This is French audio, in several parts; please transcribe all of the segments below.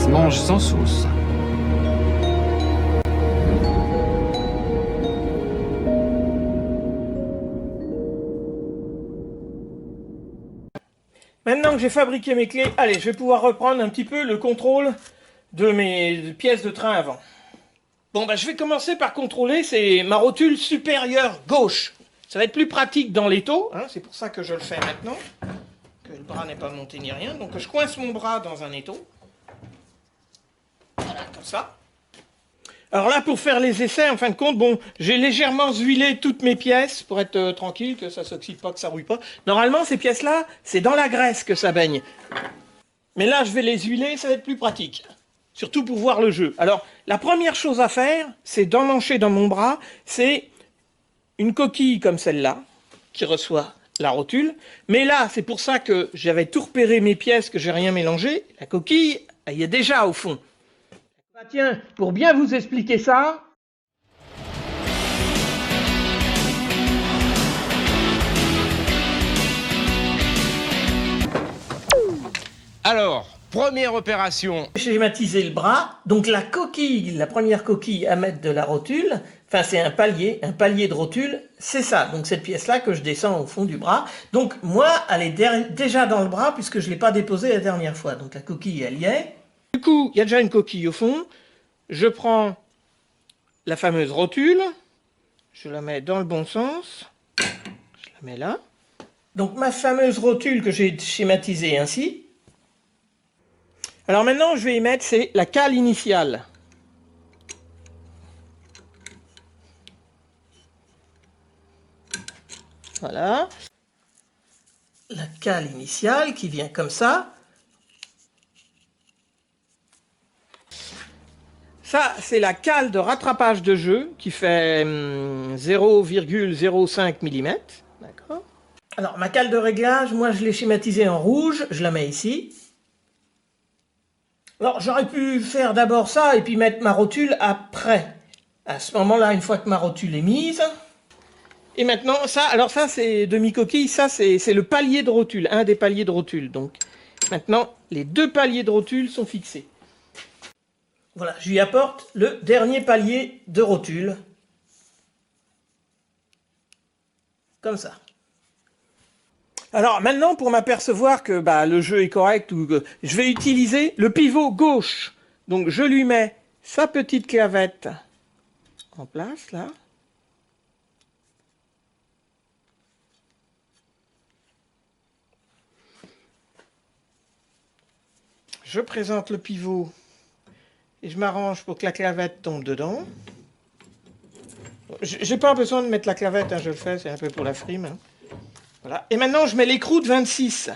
se mange sans sauce. Maintenant que j'ai fabriqué mes clés, allez, je vais pouvoir reprendre un petit peu le contrôle de mes pièces de train avant. Bon, bah, je vais commencer par contrôler, c'est ma rotule supérieure gauche. Ça va être plus pratique dans l'étau, hein, c'est pour ça que je le fais maintenant, que le bras n'est pas monté ni rien. Donc je coince mon bras dans un étau. Voilà, comme ça. Alors là, pour faire les essais, en fin de compte, bon, j'ai légèrement huilé toutes mes pièces pour être tranquille, que ça s'oxyde pas, que ça rouille pas. Normalement, ces pièces-là, c'est dans la graisse que ça baigne. Mais là, je vais les huiler, ça va être plus pratique. Surtout pour voir le jeu. Alors, la première chose à faire, c'est d'emmancher dans mon bras, c'est une coquille comme celle-là, qui reçoit la rotule. Mais là, c'est pour ça que j'avais tout repéré mes pièces, que j'ai rien mélangé. La coquille, elle y est déjà au fond. Bah tiens, pour bien vous expliquer ça... Alors, première opération. J'ai schématisé le bras, donc la coquille, la première coquille à mettre de la rotule, enfin c'est un palier de rotule, c'est ça, donc cette pièce-là que je descends au fond du bras. Donc moi, elle est déjà dans le bras puisque je ne l'ai pas déposée la dernière fois, donc la coquille elle y est. Du coup, il y a déjà une coquille au fond, je prends la fameuse rotule, je la mets dans le bon sens, je la mets là. Donc ma fameuse rotule que j'ai schématisée ainsi. Alors maintenant, je vais y mettre, c'est la cale initiale. Voilà. La cale initiale qui vient comme ça. Ça, c'est la cale de rattrapage de jeu qui fait 0,05 mm. D'accord. Alors, ma cale de réglage, moi, je l'ai schématisée en rouge. Je la mets ici. Alors, j'aurais pu faire d'abord ça et puis mettre ma rotule après. À ce moment-là, une fois que ma rotule est mise... Et maintenant, ça, alors ça c'est demi-coquille, ça c'est le palier de rotule, un des paliers de rotule. Donc maintenant, les deux paliers de rotule sont fixés. Voilà, je lui apporte le dernier palier de rotule. Comme ça. Alors maintenant, pour m'apercevoir que le jeu est correct, je vais utiliser le pivot gauche. Donc je lui mets sa petite clavette en place, là. Je présente le pivot et je m'arrange pour que la clavette tombe dedans. J'ai pas besoin de mettre la clavette, hein, je le fais, c'est un peu pour la frime. Hein. Voilà. Et maintenant, je mets l'écrou de 26.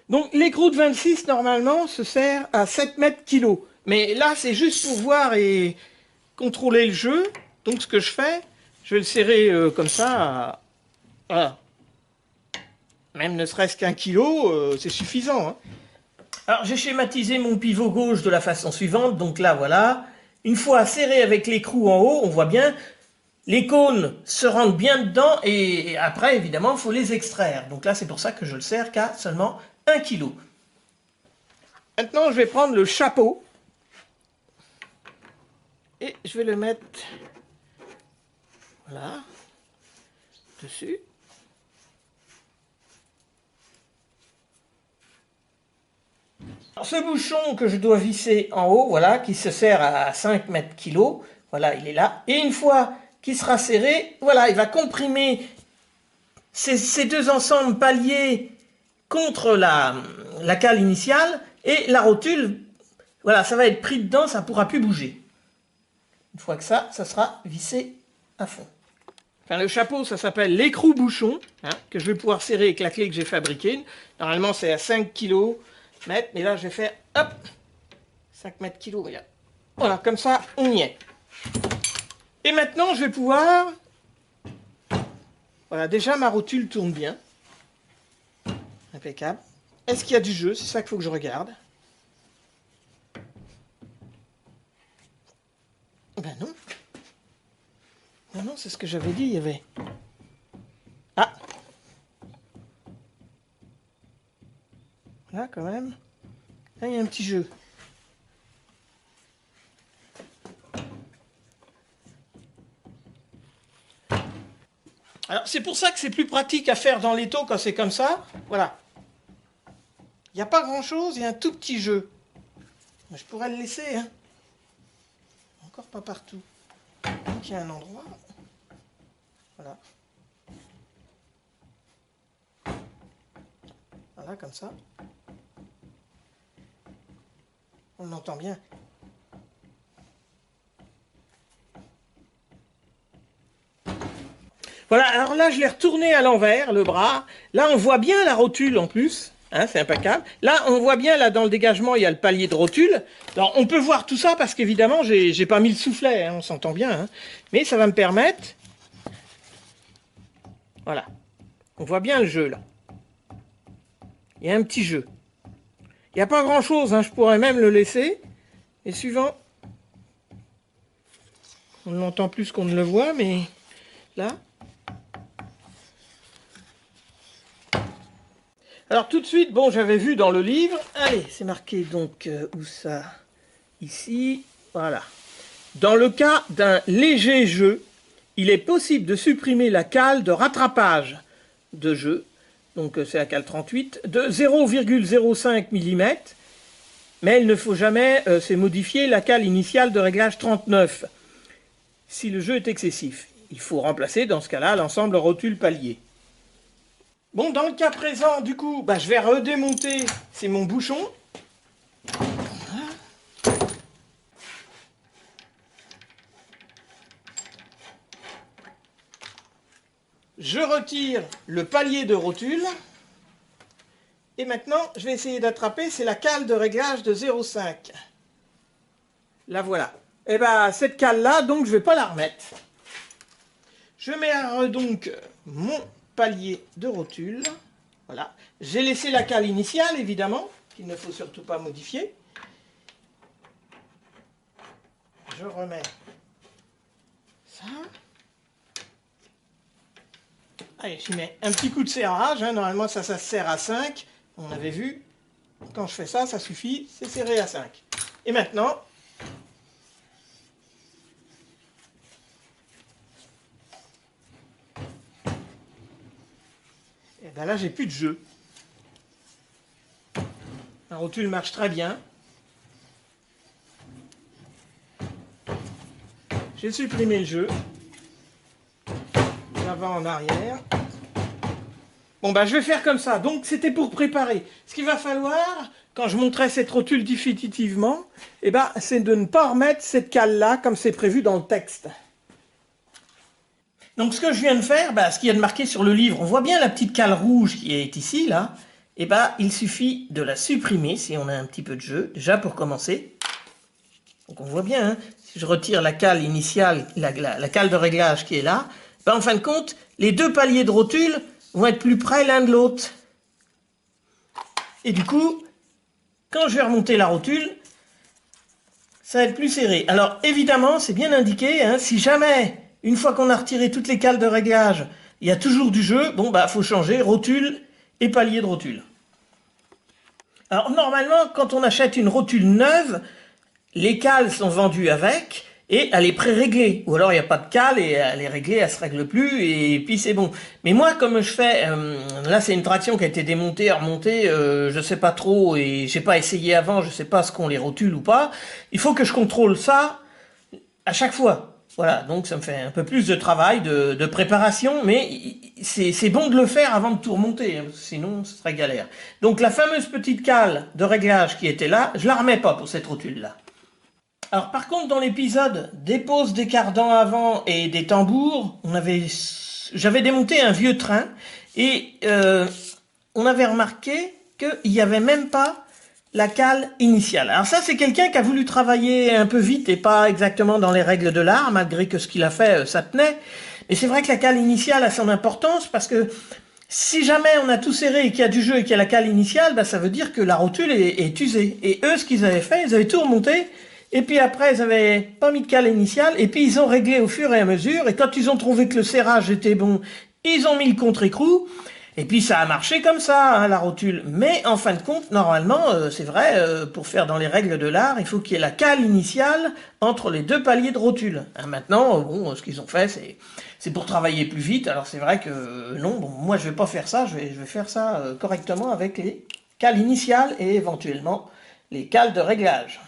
Donc l'écrou de 26, normalement, se sert à 7 mètres kg. Mais là, c'est juste pour voir et contrôler le jeu. Donc ce que je fais, je vais le serrer comme ça. Voilà. Même ne serait-ce qu'un kilo, c'est suffisant. Hein. Alors j'ai schématisé mon pivot gauche de la façon suivante. Donc là, voilà. Une fois serré avec l'écrou en haut, on voit bien, les cônes se rentrent bien dedans. Et après, évidemment, il faut les extraire. Donc là, c'est pour ça que je le serre qu'à seulement 1 kg. Maintenant, je vais prendre le chapeau. Et je vais le mettre... Voilà. Dessus. Alors, ce bouchon que je dois visser en haut, voilà, qui se serre à 5 mètres kg, voilà, il est là. Et une fois qu'il sera serré, voilà, il va comprimer ces deux ensembles paliers contre la cale initiale et la rotule, voilà, ça va être pris dedans, ça ne pourra plus bouger. Une fois que ça sera vissé à fond. Enfin, le chapeau, ça s'appelle l'écrou-bouchon, hein, que je vais pouvoir serrer avec la clé que j'ai fabriquée. Normalement, c'est à 5 kg, mais là, je vais faire, hop, 5 mètres kg, regarde. Voilà, comme ça, on y est. Et maintenant, je vais pouvoir... Voilà, déjà, ma rotule tourne bien. Impeccable. Est-ce qu'il y a du jeu? C'est ça qu'il faut que je regarde. Ben non. Non, non, c'est ce que j'avais dit, il y avait... Là, quand même. Là, il y a un petit jeu. Alors, c'est pour ça que c'est plus pratique à faire dans l'étau quand c'est comme ça. Voilà. Il n'y a pas grand-chose, il y a un tout petit jeu. Mais je pourrais le laisser, hein. Encore pas partout. Donc, il y a un endroit. Voilà. Voilà, comme ça. On l'entend bien. Voilà, alors là, je l'ai retourné à l'envers, le bras. Là, on voit bien la rotule en plus. Hein, c'est impeccable. Là, on voit bien, là, dans le dégagement, il y a le palier de rotule. Alors, on peut voir tout ça parce qu'évidemment, j'ai pas mis le soufflet, hein, on s'entend bien. Hein. Mais ça va me permettre... Voilà. On voit bien le jeu, là. Il y a un petit jeu. Il n'y a pas grand-chose, hein, je pourrais même le laisser. Et suivant... On l'entend plus qu'on ne le voit, mais... Là... Alors tout de suite, bon, j'avais vu dans le livre, allez, c'est marqué donc, où ça? Ici, voilà. Dans le cas d'un léger jeu, il est possible de supprimer la cale de rattrapage de jeu, donc c'est la cale 38, de 0,05 mm, mais il ne faut jamais c'est modifier la cale initiale de réglage 39, si le jeu est excessif. Il faut remplacer dans ce cas-là l'ensemble rotule palier. Bon, dans le cas présent, du coup, je vais redémonter, c'est mon bouchon. Je retire le palier de rotule. Et maintenant, je vais essayer d'attraper, c'est la cale de réglage de 0,5. La voilà. Et cette cale-là, donc, je ne vais pas la remettre. Je mets donc mon palier de rotule. Voilà. J'ai laissé la cale initiale, évidemment, qu'il ne faut surtout pas modifier. Je remets ça. Allez, j'y mets un petit coup de serrage. Hein. Normalement, ça se serre à 5. On avait vu. Quand je fais ça, ça suffit. C'est serré à 5. Et maintenant... là, j'ai plus de jeu. La rotule marche très bien. J'ai supprimé le jeu. L'avant en arrière. Bon, je vais faire comme ça. Donc, c'était pour préparer. Ce qu'il va falloir, quand je monterai cette rotule définitivement, c'est de ne pas remettre cette cale-là comme c'est prévu dans le texte. Donc ce que je viens de faire, ce qu'il y a de marqué sur le livre, on voit bien la petite cale rouge qui est ici, là. Il suffit de la supprimer si on a un petit peu de jeu, déjà pour commencer. Donc on voit bien, hein, si je retire la cale initiale, la cale de réglage qui est là, en fin de compte, les deux paliers de rotule vont être plus près l'un de l'autre. Et du coup, quand je vais remonter la rotule, ça va être plus serré. Alors évidemment, c'est bien indiqué, hein, si jamais... Une fois qu'on a retiré toutes les cales de réglage, il y a toujours du jeu. Bon, faut changer rotule et palier de rotule. Alors, normalement, quand on achète une rotule neuve, les cales sont vendues avec et elle est pré-réglée. Ou alors, il n'y a pas de cale et elle est réglée, elle ne se règle plus et puis c'est bon. Mais moi, comme je fais... là, c'est une traction qui a été démontée, remontée, je ne sais pas trop et j'ai pas essayé avant, je ne sais pas ce qu'on les rotule ou pas. Il faut que je contrôle ça à chaque fois. Voilà, donc ça me fait un peu plus de travail, de préparation, mais c'est bon de le faire avant de tout remonter, hein, sinon ce serait galère. Donc la fameuse petite cale de réglage qui était là, je la remets pas pour cette rotule-là. Alors par contre, dans l'épisode des poses des cardans avant et des tambours, j'avais démonté un vieux train, et on avait remarqué qu'il n'y avait même pas la cale initiale. Alors ça, c'est quelqu'un qui a voulu travailler un peu vite et pas exactement dans les règles de l'art, malgré que ce qu'il a fait, ça tenait. Mais c'est vrai que la cale initiale a son importance, parce que si jamais on a tout serré et qu'il y a du jeu et qu'il y a la cale initiale, ça veut dire que la rotule est usée. Et eux, ce qu'ils avaient fait, ils avaient tout remonté, et puis après, ils avaient pas mis de cale initiale, et puis ils ont réglé au fur et à mesure, et quand ils ont trouvé que le serrage était bon, ils ont mis le contre-écrou, Et puis ça a marché comme ça, hein, la rotule. Mais en fin de compte, normalement, c'est vrai, pour faire dans les règles de l'art, il faut qu'il y ait la cale initiale entre les deux paliers de rotule. Hein, maintenant, bon, ce qu'ils ont fait, c'est pour travailler plus vite. Alors c'est vrai que non, bon, moi je vais pas faire ça, je vais faire ça correctement avec les cales initiales et éventuellement les cales de réglage.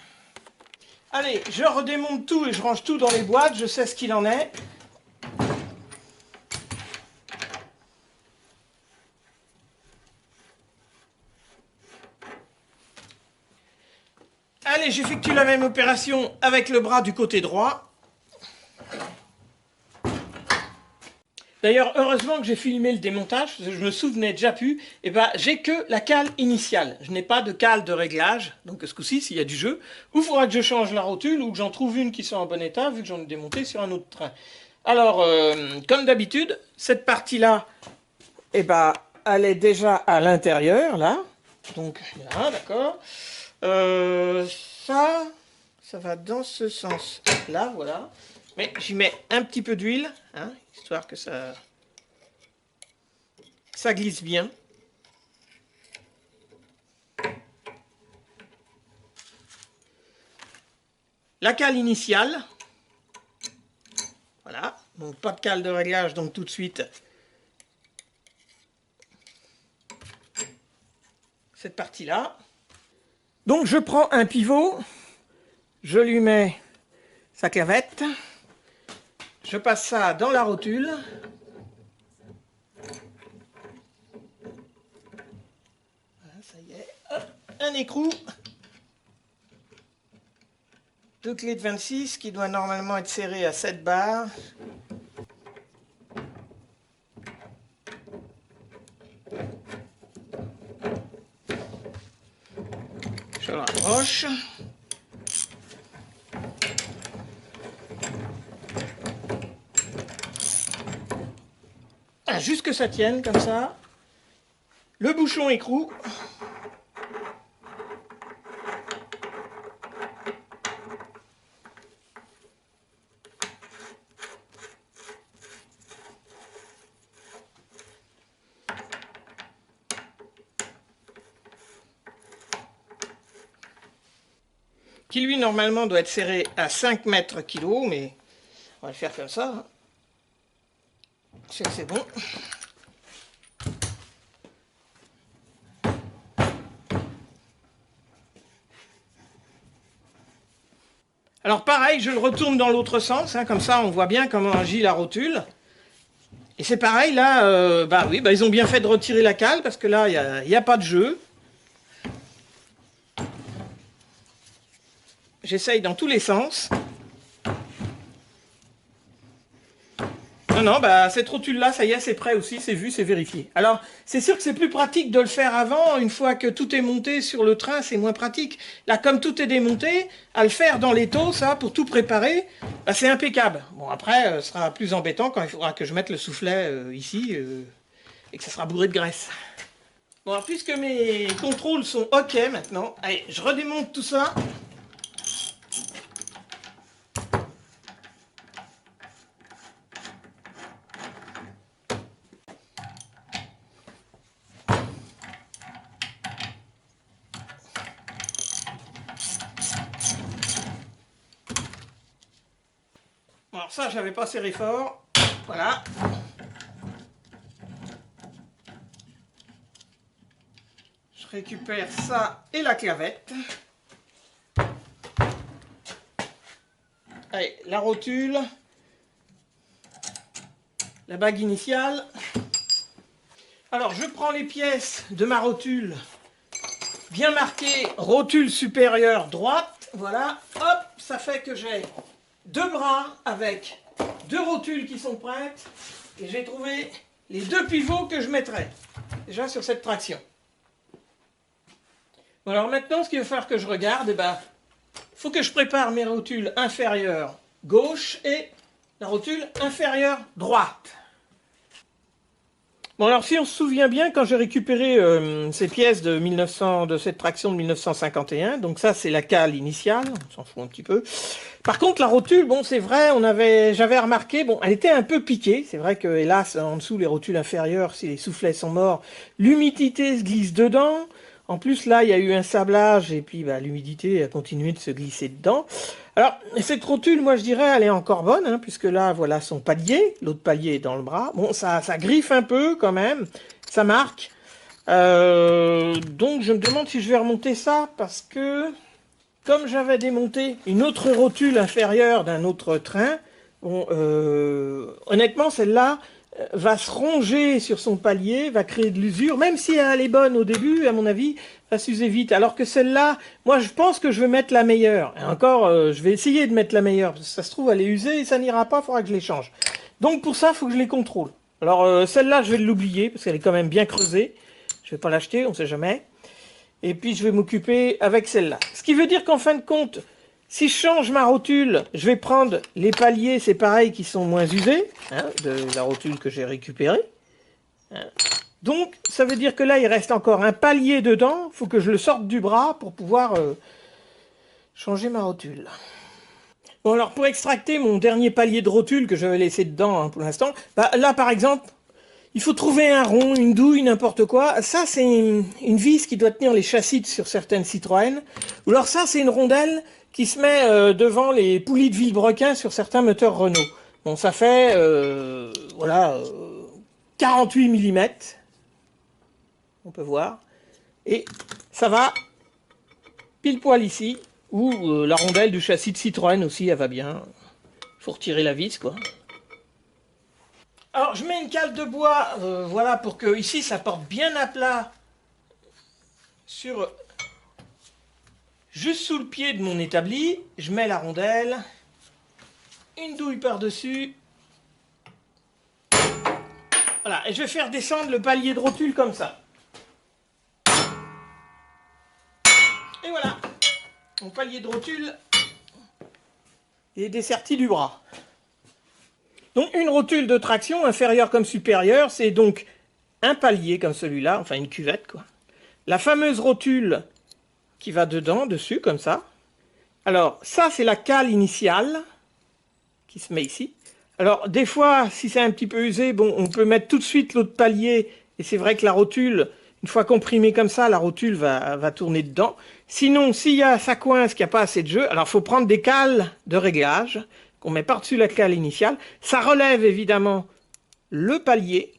Allez, je redémonte tout et je range tout dans les boîtes, je sais ce qu'il en est. Allez, j'effectue la même opération avec le bras du côté droit. D'ailleurs, heureusement que j'ai filmé le démontage, parce que je me souvenais déjà plus, et ben, j'ai que la cale initiale. Je n'ai pas de cale de réglage, donc ce coup-ci, s'il y a du jeu, ou il faudra que je change la rotule, ou que j'en trouve une qui soit en bon état, vu que j'en ai démonté sur un autre train. Alors, comme d'habitude, cette partie-là, eh ben, elle est déjà à l'intérieur, là. Donc, là, d'accord. Ça va dans ce sens-là, voilà. Mais j'y mets un petit peu d'huile, hein, histoire que ça glisse bien. La cale initiale. Voilà, donc pas de cale de réglage, donc tout de suite. Cette partie-là. Donc je prends un pivot, je lui mets sa clavette, je passe ça dans la rotule. Voilà, ça y est. Hop, un écrou. 2 clés de 26 qui doit normalement être serré à 7 barres. Je le rapproche. Ah, juste que ça tienne comme ça. Le bouchon écrou. Qui lui normalement doit être serré à 5 mètres kilo, mais on va le faire comme ça. Je sais que c'est bon. Alors pareil, je le retourne dans l'autre sens, hein, comme ça on voit bien comment agit la rotule. Et c'est pareil là, bah oui, bah ils ont bien fait de retirer la cale parce que là il n'y a pas de jeu. J'essaye dans tous les sens. Non, bah cette rotule-là, ça y est, c'est prêt aussi, c'est vu, c'est vérifié. Alors, c'est sûr que c'est plus pratique de le faire avant, une fois que tout est monté sur le train, c'est moins pratique. Là, comme tout est démonté, à le faire dans l'étau, ça, pour tout préparer, bah, c'est impeccable. Bon, après, ce sera plus embêtant quand il faudra que je mette le soufflet ici, et que ça sera bourré de graisse. Bon, alors, puisque mes contrôles sont OK maintenant, allez, je redémonte tout ça. Alors ça, j'avais pas serré fort. Voilà. Je récupère ça et la clavette. Allez, la rotule. La bague initiale. Alors, je prends les pièces de ma rotule. Bien marquées, rotule supérieure droite. Voilà. Hop, ça fait que j'ai 2 bras avec 2 rotules qui sont prêtes et j'ai trouvé les 2 pivots que je mettrai déjà sur cette traction. Bon, alors maintenant ce qu'il va falloir que je regarde, il faut que je prépare mes rotules inférieures gauche et la rotule inférieure droite. Bon, alors si on se souvient bien, quand j'ai récupéré ces pièces de cette traction de 1951, donc ça c'est la cale initiale, on s'en fout un petit peu. Par contre la rotule, bon c'est vrai, j'avais remarqué, bon elle était un peu piquée, c'est vrai que hélas en dessous les rotules inférieures, si les soufflets sont morts, l'humidité se glisse dedans. En plus là il y a eu un sablage et puis bah, l'humidité a continué de se glisser dedans. Alors, cette rotule, moi je dirais, elle est encore bonne, hein, puisque là, voilà son palier, l'autre palier est dans le bras. Bon, ça griffe un peu quand même, ça marque. Donc je me demande si je vais remonter ça, parce que, comme j'avais démonté une autre rotule inférieure d'un autre train, bon, honnêtement, celle-là va se ronger sur son palier, va créer de l'usure, même si elle est bonne au début, à mon avis, va s'user vite. Alors que celle-là, moi je pense que je vais mettre la meilleure. Et encore, je vais essayer de mettre la meilleure, parce que ça se trouve elle est usée et ça n'ira pas, il faudra que je les change. Donc pour ça, il faut que je les contrôle. Alors celle-là, je vais l'oublier, parce qu'elle est quand même bien creusée. Je vais pas l'acheter, on sait jamais. Et puis je vais m'occuper avec celle-là. Ce qui veut dire qu'en fin de compte, si je change ma rotule, je vais prendre les paliers, c'est pareil, qui sont moins usés, hein, de la rotule que j'ai récupérée. Hein. Donc, ça veut dire que là, il reste encore un palier dedans. Il faut que je le sorte du bras pour pouvoir changer ma rotule. Bon, alors, pour extracter mon dernier palier de rotule que j'avais laissé dedans hein, pour l'instant, bah, là, par exemple, il faut trouver un rond, une douille, n'importe quoi. Ça, c'est une vis qui doit tenir les châssis sur certaines Citroën. Ou alors ça, c'est une rondelle qui se met devant les poulies de Villebrequin sur certains moteurs Renault. Bon, ça fait, voilà, 48 mm. On peut voir. Et ça va pile poil ici. Ou la rondelle du châssis de Citroën aussi, elle va bien. Faut retirer la vis, quoi. Alors, je mets une cale de bois, voilà, pour que ici, ça porte bien à plat sur juste sous le pied de mon établi. Je mets la rondelle, une douille par-dessus. Voilà, et je vais faire descendre le palier de rotule comme ça. Et voilà, mon palier de rotule est desserti du bras. Donc une rotule de traction, inférieure comme supérieure, c'est donc un palier comme celui-là, enfin une cuvette quoi. La fameuse rotule qui va dedans, dessus, comme ça. Alors ça c'est la cale initiale qui se met ici. Alors des fois, si c'est un petit peu usé, bon, on peut mettre tout de suite l'autre palier, et c'est vrai que la rotule, une fois comprimée comme ça, la rotule va tourner dedans. Sinon, ça coince, qu'il n'y a pas assez de jeu, alors il faut prendre des cales de réglage, qu'on met par-dessus la cale initiale. Ça relève évidemment le palier,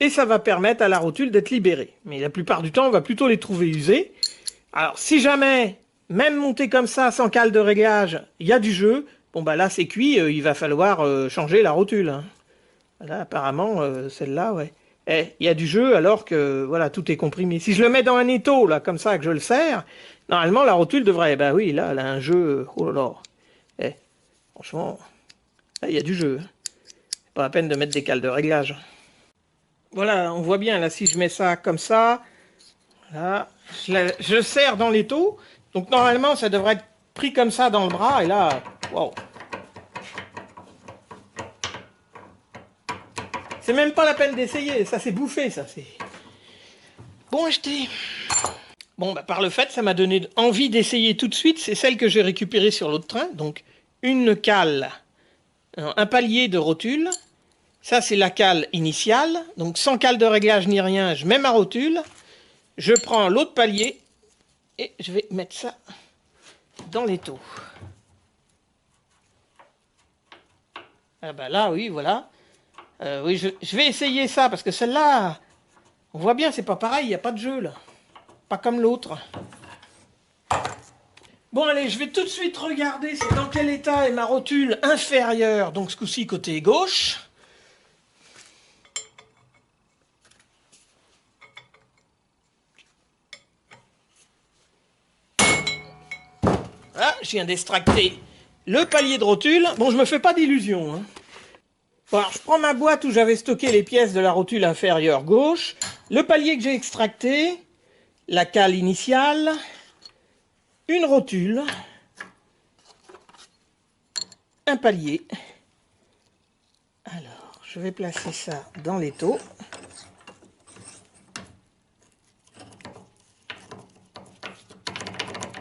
et ça va permettre à la rotule d'être libérée. Mais la plupart du temps, on va plutôt les trouver usées. Alors si jamais, même monter comme ça, sans cale de réglage, il y a du jeu, bon bah là c'est cuit, il va falloir changer la rotule. Hein. Là apparemment, celle-là, ouais. Il y a du jeu alors que voilà tout est comprimé. Si je le mets dans un étau, là, comme ça, que je le serre, normalement la rotule devrait... Bah oui, là, elle a un jeu... Oh là là. Franchement, là, il y a du jeu. Pas la peine de mettre des cales de réglage. Voilà, on voit bien, là, si je mets ça comme ça, là, je le serre dans l'étau. Donc normalement, ça devrait être pris comme ça dans le bras, et là, waouh. C'est même pas la peine d'essayer, ça c'est bouffé, ça c'est... Bon acheté. Bon, bah par le fait, ça m'a donné envie d'essayer tout de suite, c'est celle que j'ai récupérée sur l'autre train, donc une cale, un palier de rotule, ça c'est la cale initiale, donc sans cale de réglage ni rien, je mets ma rotule, je prends l'autre palier, et je vais mettre ça dans l'étau. Ah bah là, oui, voilà. Oui, je vais essayer ça, parce que celle-là, on voit bien, c'est pas pareil, il n'y a pas de jeu, là. Pas comme l'autre. Bon, allez, je vais tout de suite regarder c'est dans quel état est ma rotule inférieure, donc ce coup-ci côté gauche. Voilà, je viens d'extracter le palier de rotule. Bon, je me fais pas d'illusions, hein. Bon, alors, je prends ma boîte où j'avais stocké les pièces de la rotule inférieure gauche, le palier que j'ai extracté, la cale initiale, une rotule, un palier. Alors, je vais placer ça dans l'étau.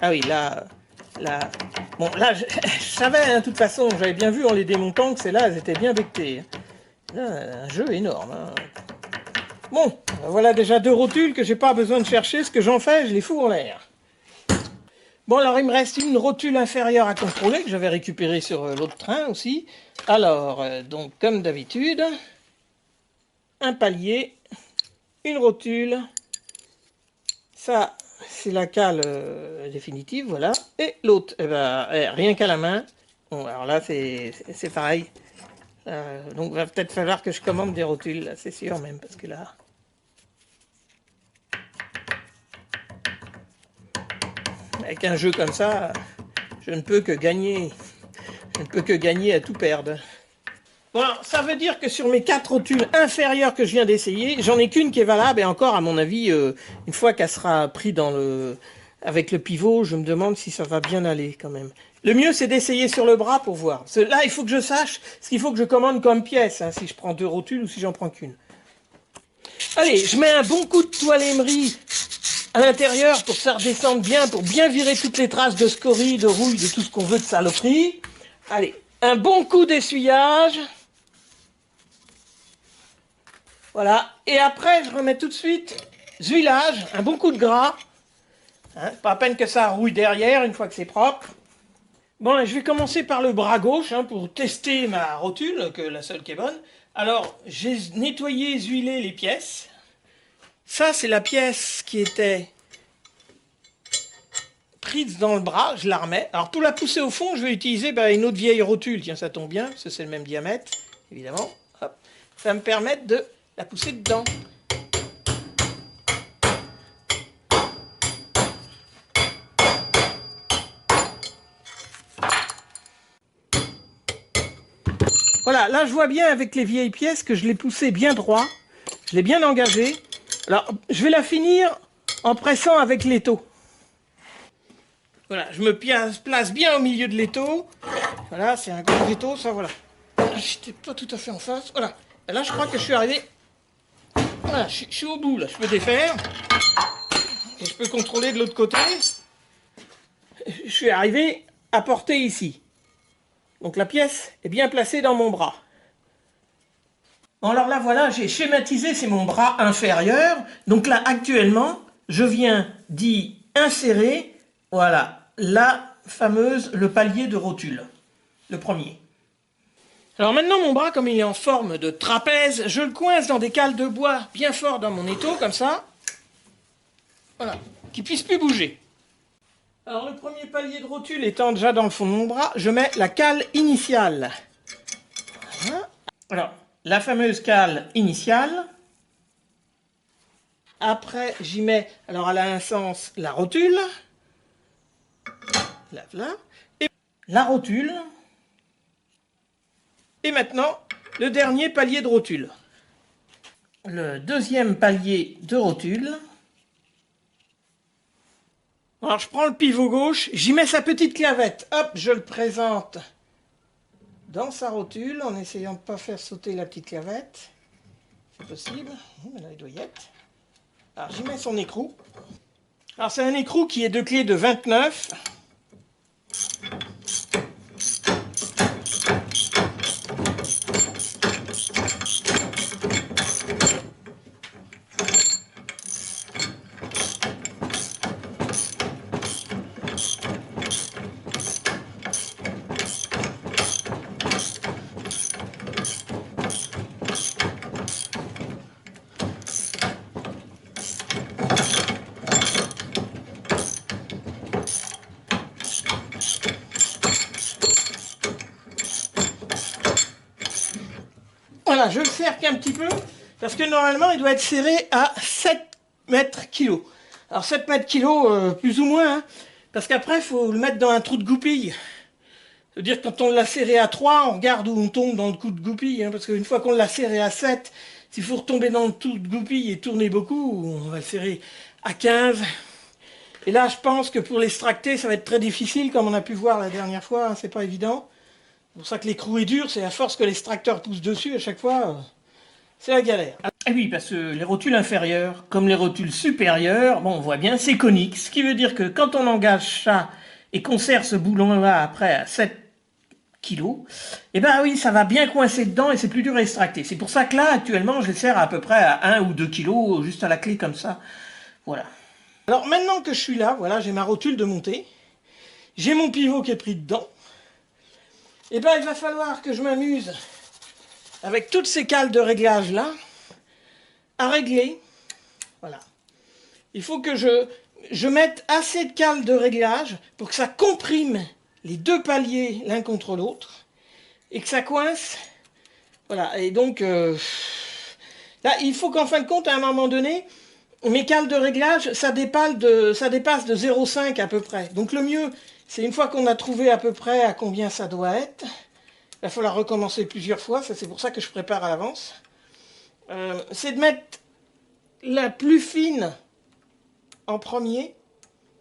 Ah oui, là... Bon, là, je savais, hein, de toute façon, j'avais bien vu en les démontant que celles-là, elles étaient bien bectées. Là, un jeu énorme. Hein. Bon, voilà déjà 2 rotules que j'ai pas besoin de chercher. Ce que j'en fais, je les fous en l'air. Bon, alors il me reste une rotule inférieure à contrôler, que j'avais récupérée sur l'autre train aussi. Alors, donc, comme d'habitude, un palier, une rotule. Ça, c'est la cale définitive, voilà. Et l'autre, eh ben, rien qu'à la main. Bon, alors là, c'est pareil. Donc, il va peut-être falloir que je commande des rotules, c'est sûr même, parce que là... Avec un jeu comme ça, je ne peux que gagner. Je ne peux que gagner à tout perdre. Bon, alors, ça veut dire que sur mes 4 rotules inférieures que je viens d'essayer, j'en ai qu'une qui est valable, et encore, à mon avis, une fois qu'elle sera prise avec le pivot, je me demande si ça va bien aller quand même. Le mieux, c'est d'essayer sur le bras pour voir. Là, il faut que je sache ce qu'il faut que je commande comme pièce, hein, si je prends 2 rotules ou si j'en prends qu'une. Allez, je mets un bon coup de toile émerie à l'intérieur pour que ça redescende bien, pour bien virer toutes les traces de scorie, de rouille, de tout ce qu'on veut de saloperie. Allez, un bon coup d'essuyage. Voilà, et après je remets tout de suite huilage, un bon coup de gras. Hein, pas à peine que ça rouille derrière une fois que c'est propre. Bon, là, je vais commencer par le bras gauche hein, pour tester ma rotule, que la seule qui est bonne. Alors, j'ai nettoyé, huilé les pièces. Ça, c'est la pièce qui était prise dans le bras, je la remets. Alors, pour la pousser au fond, je vais utiliser une autre vieille rotule. Tiens, ça tombe bien, parce que c'est le même diamètre, évidemment. Hop. Ça va me permettre de la pousser dedans. Voilà, là je vois bien avec les vieilles pièces que je l'ai poussé bien droit. Je l'ai bien engagé. Alors, je vais la finir en pressant avec l'étau. Voilà, je me place bien au milieu de l'étau. Voilà, c'est un grand étau, ça, voilà. J'étais pas tout à fait en face. Voilà. Et là, je crois que je suis arrivé. Voilà, je suis au bout, là. Je peux défaire. Et je peux contrôler de l'autre côté. Je suis arrivé à portée ici. Donc la pièce est bien placée dans mon bras. Bon, alors là, voilà, j'ai schématisé, c'est mon bras inférieur. Donc là, actuellement, je viens d'y insérer, voilà, le palier de rotule. Le premier. Alors maintenant, mon bras, comme il est en forme de trapèze, je le coince dans des cales de bois bien fort dans mon étau, comme ça. Voilà, qu'il ne puisse plus bouger. Alors le premier palier de rotule étant déjà dans le fond de mon bras, je mets la cale initiale. Voilà. Alors, la fameuse cale initiale. Après, j'y mets, alors elle a un sens, la rotule. Là. Et la rotule. Et maintenant, le dernier palier de rotule. Le deuxième palier de rotule. Alors je prends le pivot gauche, j'y mets sa petite clavette. Hop, je le présente dans sa rotule en essayant de ne pas faire sauter la petite clavette. C'est possible. Là, il doit y être. Alors j'y mets son écrou. Alors c'est un écrou qui est de clé de 29. Voilà, je le serre qu'un petit peu, parce que normalement, il doit être serré à 7 mètres kg. Alors 7 mètres kg, plus ou moins, hein, parce qu'après, il faut le mettre dans un trou de goupille. C'est-à-dire que quand on l'a serré à 3, on regarde où on tombe dans le coup de goupille, hein, parce qu'une fois qu'on l'a serré à 7, s'il faut retomber dans le trou de goupille et tourner beaucoup, on va le serrer à 15. Et là, je pense que pour l'extracter, ça va être très difficile, comme on a pu voir la dernière fois, hein, c'est pas évident. C'est pour ça que l'écrou est dur, c'est à force que l'extracteur pousse dessus, à chaque fois, c'est la galère. Et oui, parce que les rotules inférieures, comme les rotules supérieures, bon, on voit bien, c'est conique. Ce qui veut dire que quand on engage ça et qu'on serre ce boulon-là après à 7 kilos, eh ben oui, ça va bien coincer dedans et c'est plus dur à extracter. C'est pour ça que là, actuellement, je les serre à peu près à 1 ou 2 kilos, juste à la clé comme ça. Voilà. Alors maintenant que je suis là, voilà, j'ai ma rotule de montée. J'ai mon pivot qui est pris dedans. Et ben il va falloir que je m'amuse avec toutes ces cales de réglage là à régler. Voilà. Il faut que je mette assez de cales de réglage pour que ça comprime les deux paliers l'un contre l'autre et que ça coince. Voilà. Et donc là, il faut qu'en fin de compte, à un moment donné, mes cales de réglage, ça dépasse de 0,5 à peu près. Donc le mieux, c'est une fois qu'on a trouvé à peu près à combien ça doit être, il va falloir recommencer plusieurs fois, c'est pour ça que je prépare à l'avance, c'est de mettre la plus fine en premier,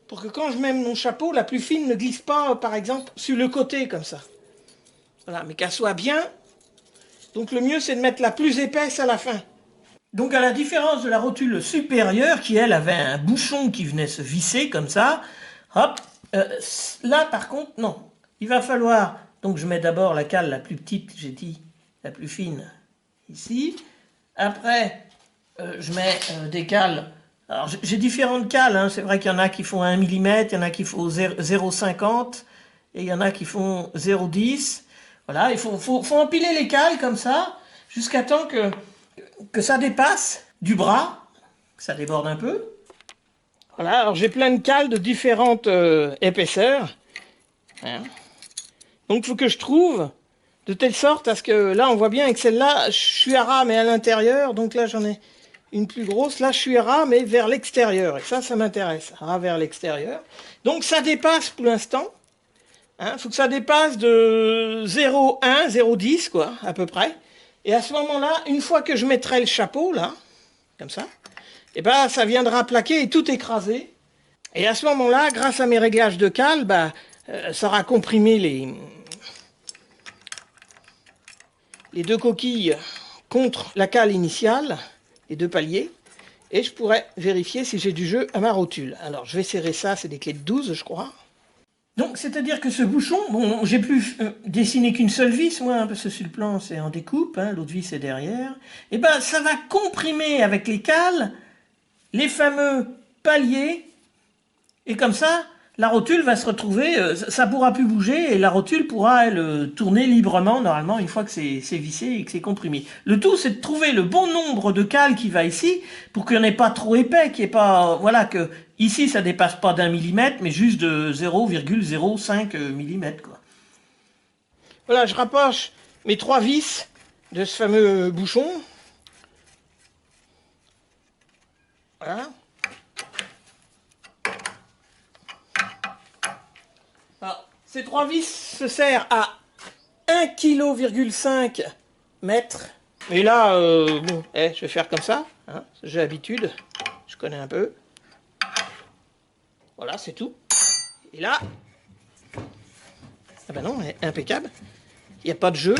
pour que quand je mets mon chapeau, la plus fine ne glisse pas, par exemple, sur le côté, comme ça. Voilà, mais qu'elle soit bien. Donc le mieux, c'est de mettre la plus épaisse à la fin. Donc à la différence de la rotule supérieure, qui elle avait un bouchon qui venait se visser comme ça, hop, là par contre, non. Il va falloir, donc je mets d'abord la cale la plus petite, j'ai dit, la plus fine, ici. Après, je mets des cales, alors j'ai différentes cales, hein. C'est vrai qu'il y en a qui font 1 mm, il y en a qui font 0,50, et il y en a qui font 0,10. Voilà, il faut empiler les cales comme ça, jusqu'à temps que ça dépasse du bras, que ça déborde un peu. Voilà, alors j'ai plein de cales de différentes épaisseurs. Hein. Donc il faut que je trouve de telle sorte à ce que là on voit bien avec celle-là, je suis à ras mais à l'intérieur, donc là j'en ai une plus grosse, là je suis à ras mais vers l'extérieur, et ça m'intéresse, ras vers l'extérieur. Donc ça dépasse pour l'instant, il faut que ça dépasse de 0,1, 0,10 quoi, à peu près. Et à ce moment-là, une fois que je mettrai le chapeau, là, comme ça, et ben ça viendra plaquer et tout écraser. Et à ce moment-là, grâce à mes réglages de cale, ça aura comprimé les deux coquilles contre la cale initiale, les deux paliers, et je pourrai vérifier si j'ai du jeu à ma rotule. Alors je vais serrer ça, c'est des clés de 12 je crois. Donc c'est-à-dire que ce bouchon, bon, j'ai pu dessiner qu'une seule vis, moi, hein, parce que sur le plan c'est en découpe, hein, l'autre vis est derrière, et ben ça va comprimer avec les cales les fameux paliers, et comme ça, la rotule va se retrouver, ça pourra plus bouger, et la rotule pourra, elle, tourner librement, normalement, une fois que c'est vissé et que c'est comprimé. Le tout, c'est de trouver le bon nombre de cales qui va ici, pour qu'il n'y en ait pas trop épais, qu'il n'y ait pas, voilà, que ici, ça dépasse pas d'1 mm, mais juste de 0,05 mm, quoi. Voilà, je rapproche mes 3 vis de ce fameux bouchon. Voilà. Alors, ces 3 vis se serrent à 1,5 kg mètre. Et là, bon, je vais faire comme ça. Hein, j'ai l'habitude. Je connais un peu. Voilà, c'est tout. Et là, ah ben non, impeccable. Il n'y a pas de jeu.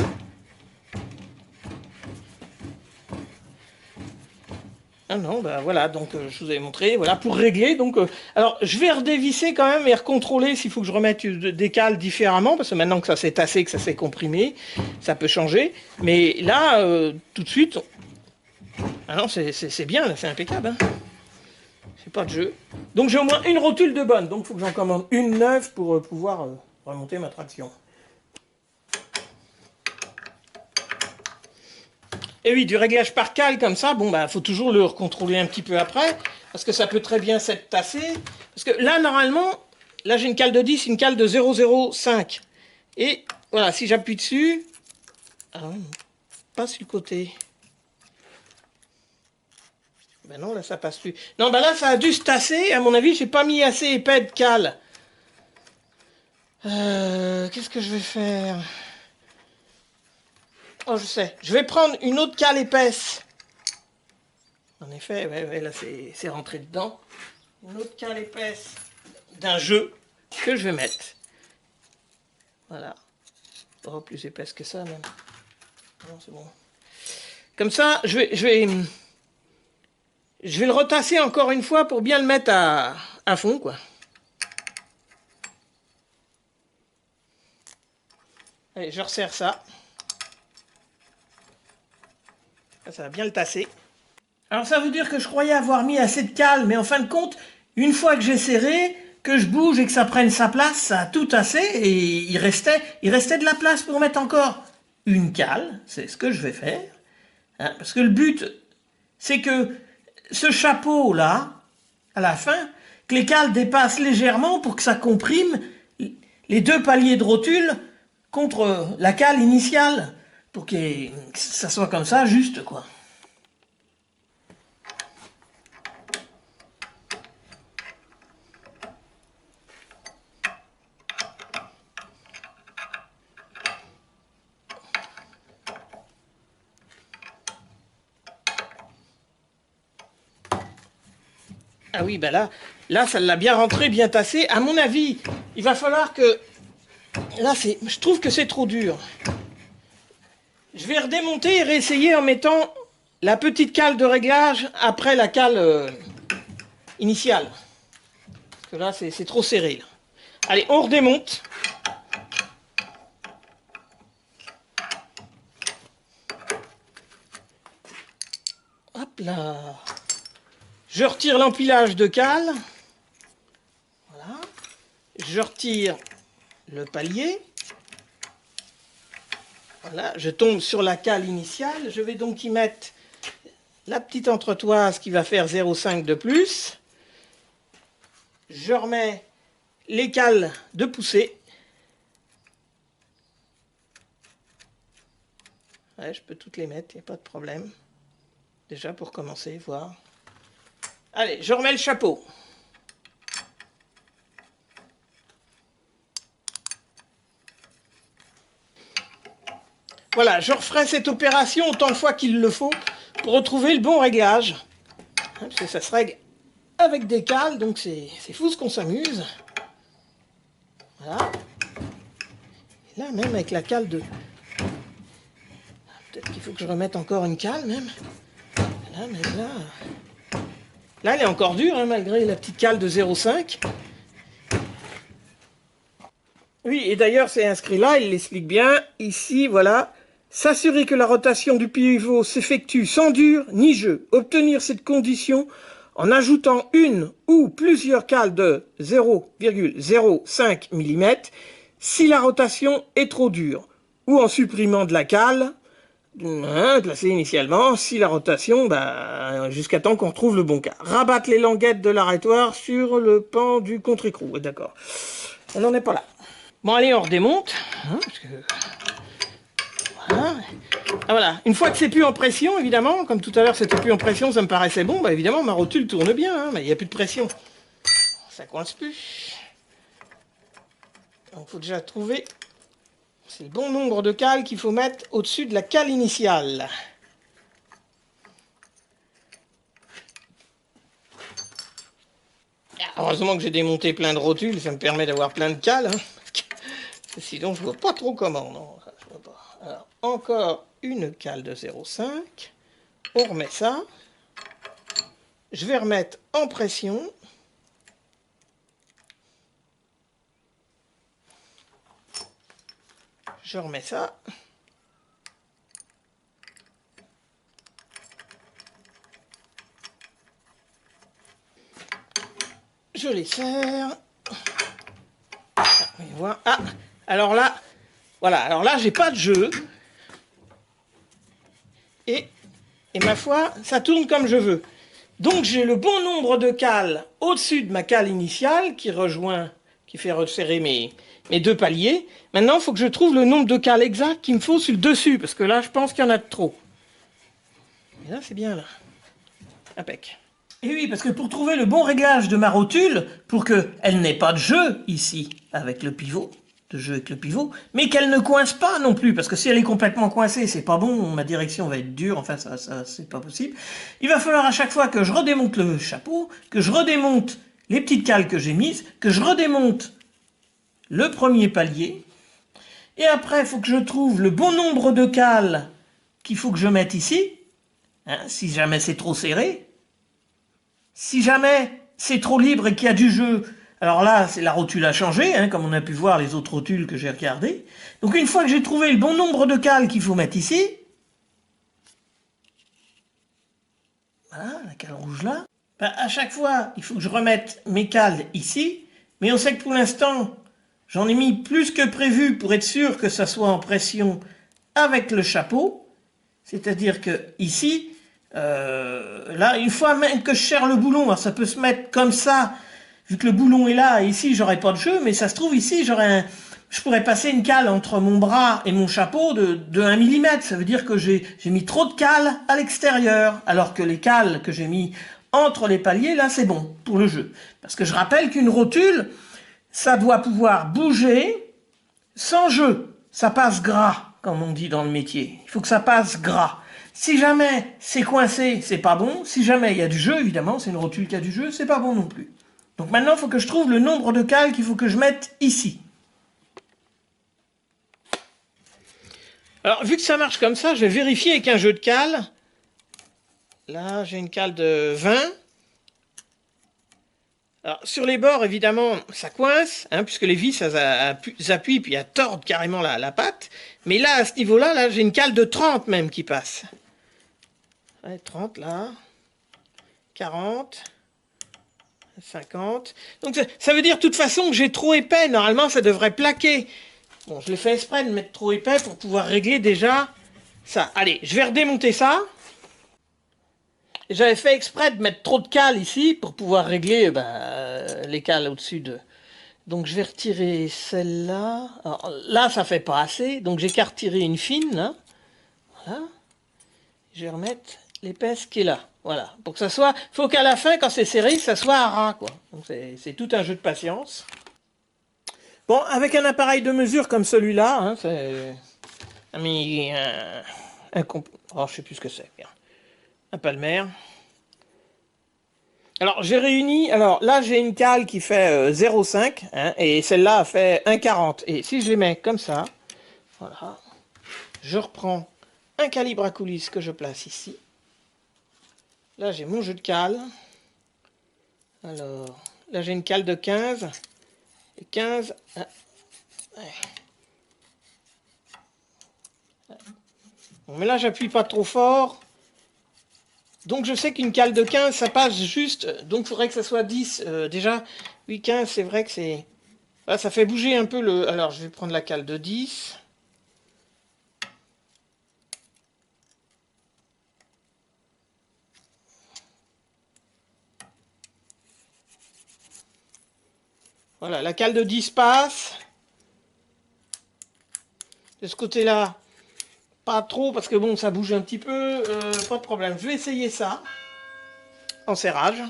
Ah non, bah voilà, donc je vous avais montré, voilà, pour régler, donc, alors je vais redévisser quand même et recontrôler s'il faut que je remette des cales différemment, parce que maintenant que ça s'est tassé, que ça s'est comprimé, ça peut changer, mais là, tout de suite, ah non, c'est bien, là, c'est impeccable, hein. C'est pas de jeu. Donc j'ai au moins une rotule de bonne, donc il faut que j'en commande une neuve pour pouvoir remonter ma traction. Et oui, du réglage par cale comme ça, bon bah faut toujours le recontrôler un petit peu après, parce que ça peut très bien s'être tassé. Parce que là, normalement, là j'ai une cale de 10, une cale de 0,05. Et voilà, si j'appuie dessus, ah, pas sur le côté. Ben non, là ça passe plus. Non, ben là ça a dû se tasser, à mon avis, j'ai pas mis assez épais de cale. Qu'est-ce que je vais faire ? Oh, je sais. Je vais prendre une autre cale épaisse. En effet, ouais, là, c'est rentré dedans. Une autre cale épaisse d'un jeu que je vais mettre. Voilà. Oh, plus épaisse que ça, même. Non, c'est bon. Comme ça, je vais Je vais le retasser encore une fois pour bien le mettre à fond, quoi. Allez, je resserre ça. Ça va bien le tasser. Alors ça veut dire que je croyais avoir mis assez de cale, mais en fin de compte, une fois que j'ai serré, que je bouge et que ça prenne sa place, ça a tout tassé et il restait de la place pour mettre encore une cale. C'est ce que je vais faire. Hein, parce que le but, c'est que ce chapeau-là, à la fin, que les cales dépassent légèrement pour que ça comprime les 2 paliers de rotule contre la cale initiale, pour que ça soit comme ça, juste, quoi. Ah oui, ben là, ça l'a bien rentré, bien tassé. À mon avis, il va falloir que... Là, je trouve que c'est trop dur. Je vais redémonter et réessayer en mettant la petite cale de réglage après la cale initiale. Parce que là, c'est trop serré. Là. Allez, on redémonte. Hop là. Je retire l'empilage de cale. Voilà. Je retire le palier. Voilà, je tombe sur la cale initiale. Je vais donc y mettre la petite entretoise qui va faire 0,5 de plus. Je remets les cales de poussée. Ouais, je peux toutes les mettre, il n'y a pas de problème. Déjà pour commencer, voir. Allez, je remets le chapeau. Voilà, je referai cette opération autant de fois qu'il le faut pour retrouver le bon réglage. Parce que ça se règle avec des cales, donc c'est fou ce qu'on s'amuse. Voilà. Et là, même avec la cale de... Peut-être qu'il faut que je remette encore une cale, même. Là, mais là... Là, elle est encore dure, hein, malgré la petite cale de 0,5. Oui, et d'ailleurs, c'est inscrit là, il l'explique bien. Ici, voilà. S'assurer que la rotation du pivot s'effectue sans dur ni jeu. Obtenir cette condition en ajoutant une ou plusieurs cales de 0,05 mm si la rotation est trop dure. Ou en supprimant de la cale, classée initialement, si la rotation, jusqu'à temps qu'on retrouve le bon cas. Rabattre les languettes de l'arrêtoir sur le pan du contre-écrou. D'accord. On n'en est pas là. Bon, allez, on redémonte. Parce que... Voilà. Ah, voilà. Une fois que c'est plus en pression, évidemment, comme tout à l'heure c'était plus en pression, ça me paraissait bon, évidemment ma rotule tourne bien, mais il n'y a plus de pression. Ça coince plus. Donc il faut déjà trouver, c'est le bon nombre de cales qu'il faut mettre au-dessus de la cale initiale. Heureusement que j'ai démonté plein de rotules, ça me permet d'avoir plein de cales. Sinon je vois pas trop comment, non. Je vois pas. Alors, encore une cale de 0,5. On remet ça. Je vais remettre en pression. Je remets ça. Je les serre. Ah, alors là, voilà. Alors là, j'ai pas de jeu. Et ma foi, ça tourne comme je veux. Donc j'ai le bon nombre de cales au-dessus de ma cale initiale qui fait resserrer mes 2 paliers. Maintenant, il faut que je trouve le nombre de cales exact qu'il me faut sur le dessus, parce que là, je pense qu'il y en a de trop. Et là, c'est bien, là. Impec. Et oui, parce que pour trouver le bon réglage de ma rotule, pour qu'elle n'ait pas de jeu ici, avec le pivot, mais qu'elle ne coince pas non plus, parce que si elle est complètement coincée, c'est pas bon, ma direction va être dure, enfin ça c'est pas possible. Il va falloir à chaque fois que je redémonte le chapeau, que je redémonte les petites cales que j'ai mises, que je redémonte le premier palier, et après il faut que je trouve le bon nombre de cales qu'il faut que je mette ici, hein, si jamais c'est trop serré. Si jamais c'est trop libre et qu'il y a du jeu, alors là, c'est la rotule a changé, hein, comme on a pu voir les autres rotules que j'ai regardées. Donc une fois que j'ai trouvé le bon nombre de cales qu'il faut mettre ici, voilà, la cale rouge là, ben, à chaque fois, il faut que je remette mes cales ici, mais on sait que pour l'instant, j'en ai mis plus que prévu pour être sûr que ça soit en pression avec le chapeau, c'est-à-dire que ici, là, une fois même que je serre le boulon, alors ça peut se mettre comme ça, vu que le boulon est là, et ici j'aurais pas de jeu, mais ça se trouve ici, je pourrais passer une cale entre mon bras et mon chapeau de 1 mm. Ça veut dire que j'ai mis trop de cales à l'extérieur, alors que les cales que j'ai mis entre les paliers, là, c'est bon pour le jeu. Parce que je rappelle qu'une rotule, ça doit pouvoir bouger sans jeu. Ça passe gras, comme on dit dans le métier. Il faut que ça passe gras. Si jamais c'est coincé, c'est pas bon. Si jamais il y a du jeu, évidemment, c'est une rotule qui a du jeu, c'est pas bon non plus. Donc maintenant, il faut que je trouve le nombre de cales qu'il faut que je mette ici. Alors, vu que ça marche comme ça, je vais vérifier avec un jeu de cales. Là, j'ai une cale de 20. Alors, sur les bords, évidemment, ça coince, hein, puisque les vis, ça appuient, puis elles tordent carrément la patte. Mais là, à ce niveau-là, là, j'ai une cale de 30 même qui passe. Ouais, 30, là. 40. 50. Donc, ça veut dire, de toute façon, que j'ai trop épais. Normalement, ça devrait plaquer. Bon, je l'ai fait exprès de mettre trop épais pour pouvoir régler déjà ça. Allez, je vais redémonter ça. J'avais fait exprès de mettre trop de cales ici pour pouvoir régler les cales au-dessus de... Donc je vais retirer celle-là. Alors, là, ça fait pas assez. Donc j'ai qu'à retirer une fine, là. Voilà. Je vais remettre l'épaisse qui est là. Voilà. Pour que ça soit... faut qu'à la fin, quand c'est serré, ça soit à ras, quoi. Donc c'est tout un jeu de patience. Bon, avec un appareil de mesure comme celui-là, hein, c'est... Oh, je sais plus ce que c'est. Un palmaire. Alors, j'ai réuni... Alors, là, j'ai une cale qui fait 0,5, hein, et celle-là fait 1,40. Et si je les mets comme ça, voilà, je reprends un calibre à coulisses que je place ici. Là, j'ai mon jeu de cale. Alors, là, j'ai une cale de 15. Et 15... Ah, ouais. Bon, mais là, j'appuie pas trop fort. Donc je sais qu'une cale de 15, ça passe juste. Donc il faudrait que ça soit 10. Déjà, oui, 15, c'est vrai que c'est... Là, ça fait bouger un peu le... Alors, je vais prendre la cale de 10. Voilà, la cale de 10 passe. De ce côté-là, pas trop, parce que bon, ça bouge un petit peu. Pas de problème. Je vais essayer ça. En serrage.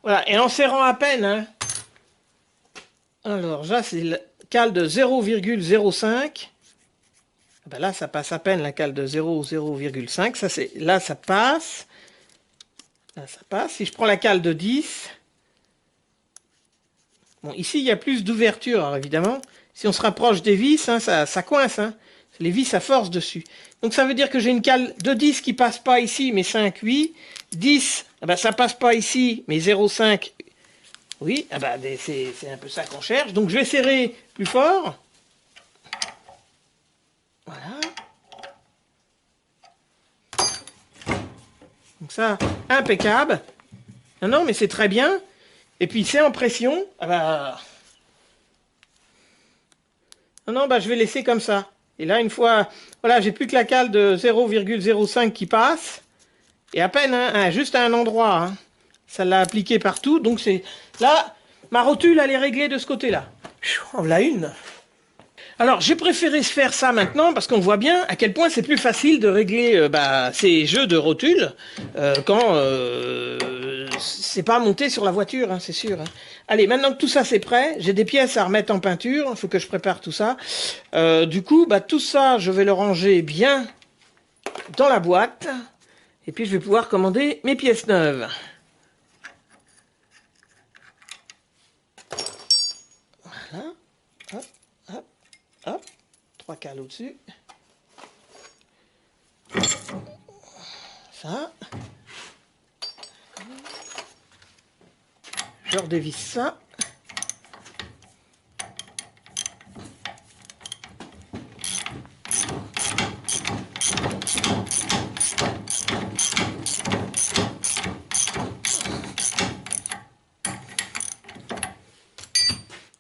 Voilà, et en serrant à peine, hein. Alors, là, c'est la cale de 0,05. Ben là, ça passe à peine la cale de 0,5. Ça, c'est... Là, ça passe. Là, ça passe. Si je prends la cale de 10... Bon, ici, il y a plus d'ouverture, alors évidemment. Si on se rapproche des vis, hein, ça coince. Hein. Les vis, ça force dessus. Donc, ça veut dire que j'ai une cale de 10 qui passe pas ici, mais 5, oui. 10, eh ben, ça passe pas ici, mais 0,5, oui. Eh ben, c'est un peu ça qu'on cherche. Donc, je vais serrer plus fort. Voilà. Donc ça, impeccable. Non, non, mais c'est très bien. Et puis, c'est en pression. Ah bah... Non, non, bah, je vais laisser comme ça. Et là, une fois... Voilà, j'ai plus que la cale de 0,05 qui passe. Et à peine, hein, juste à un endroit. Hein. Ça l'a appliqué partout. Donc, c'est... Là, ma rotule, elle est réglée de ce côté-là. En voilà une. Alors, j'ai préféré faire ça maintenant parce qu'on voit bien à quel point c'est plus facile de régler ces jeux de rotules quand c'est pas monté sur la voiture, hein, c'est sûr. Hein. Allez, maintenant que tout ça c'est prêt, j'ai des pièces à remettre en peinture, il faut que je prépare tout ça. Du coup, tout ça, je vais le ranger bien dans la boîte et puis je vais pouvoir commander mes pièces neuves. Hop, hop, hop. 3 cales au-dessus. Ça. Je redévisse ça.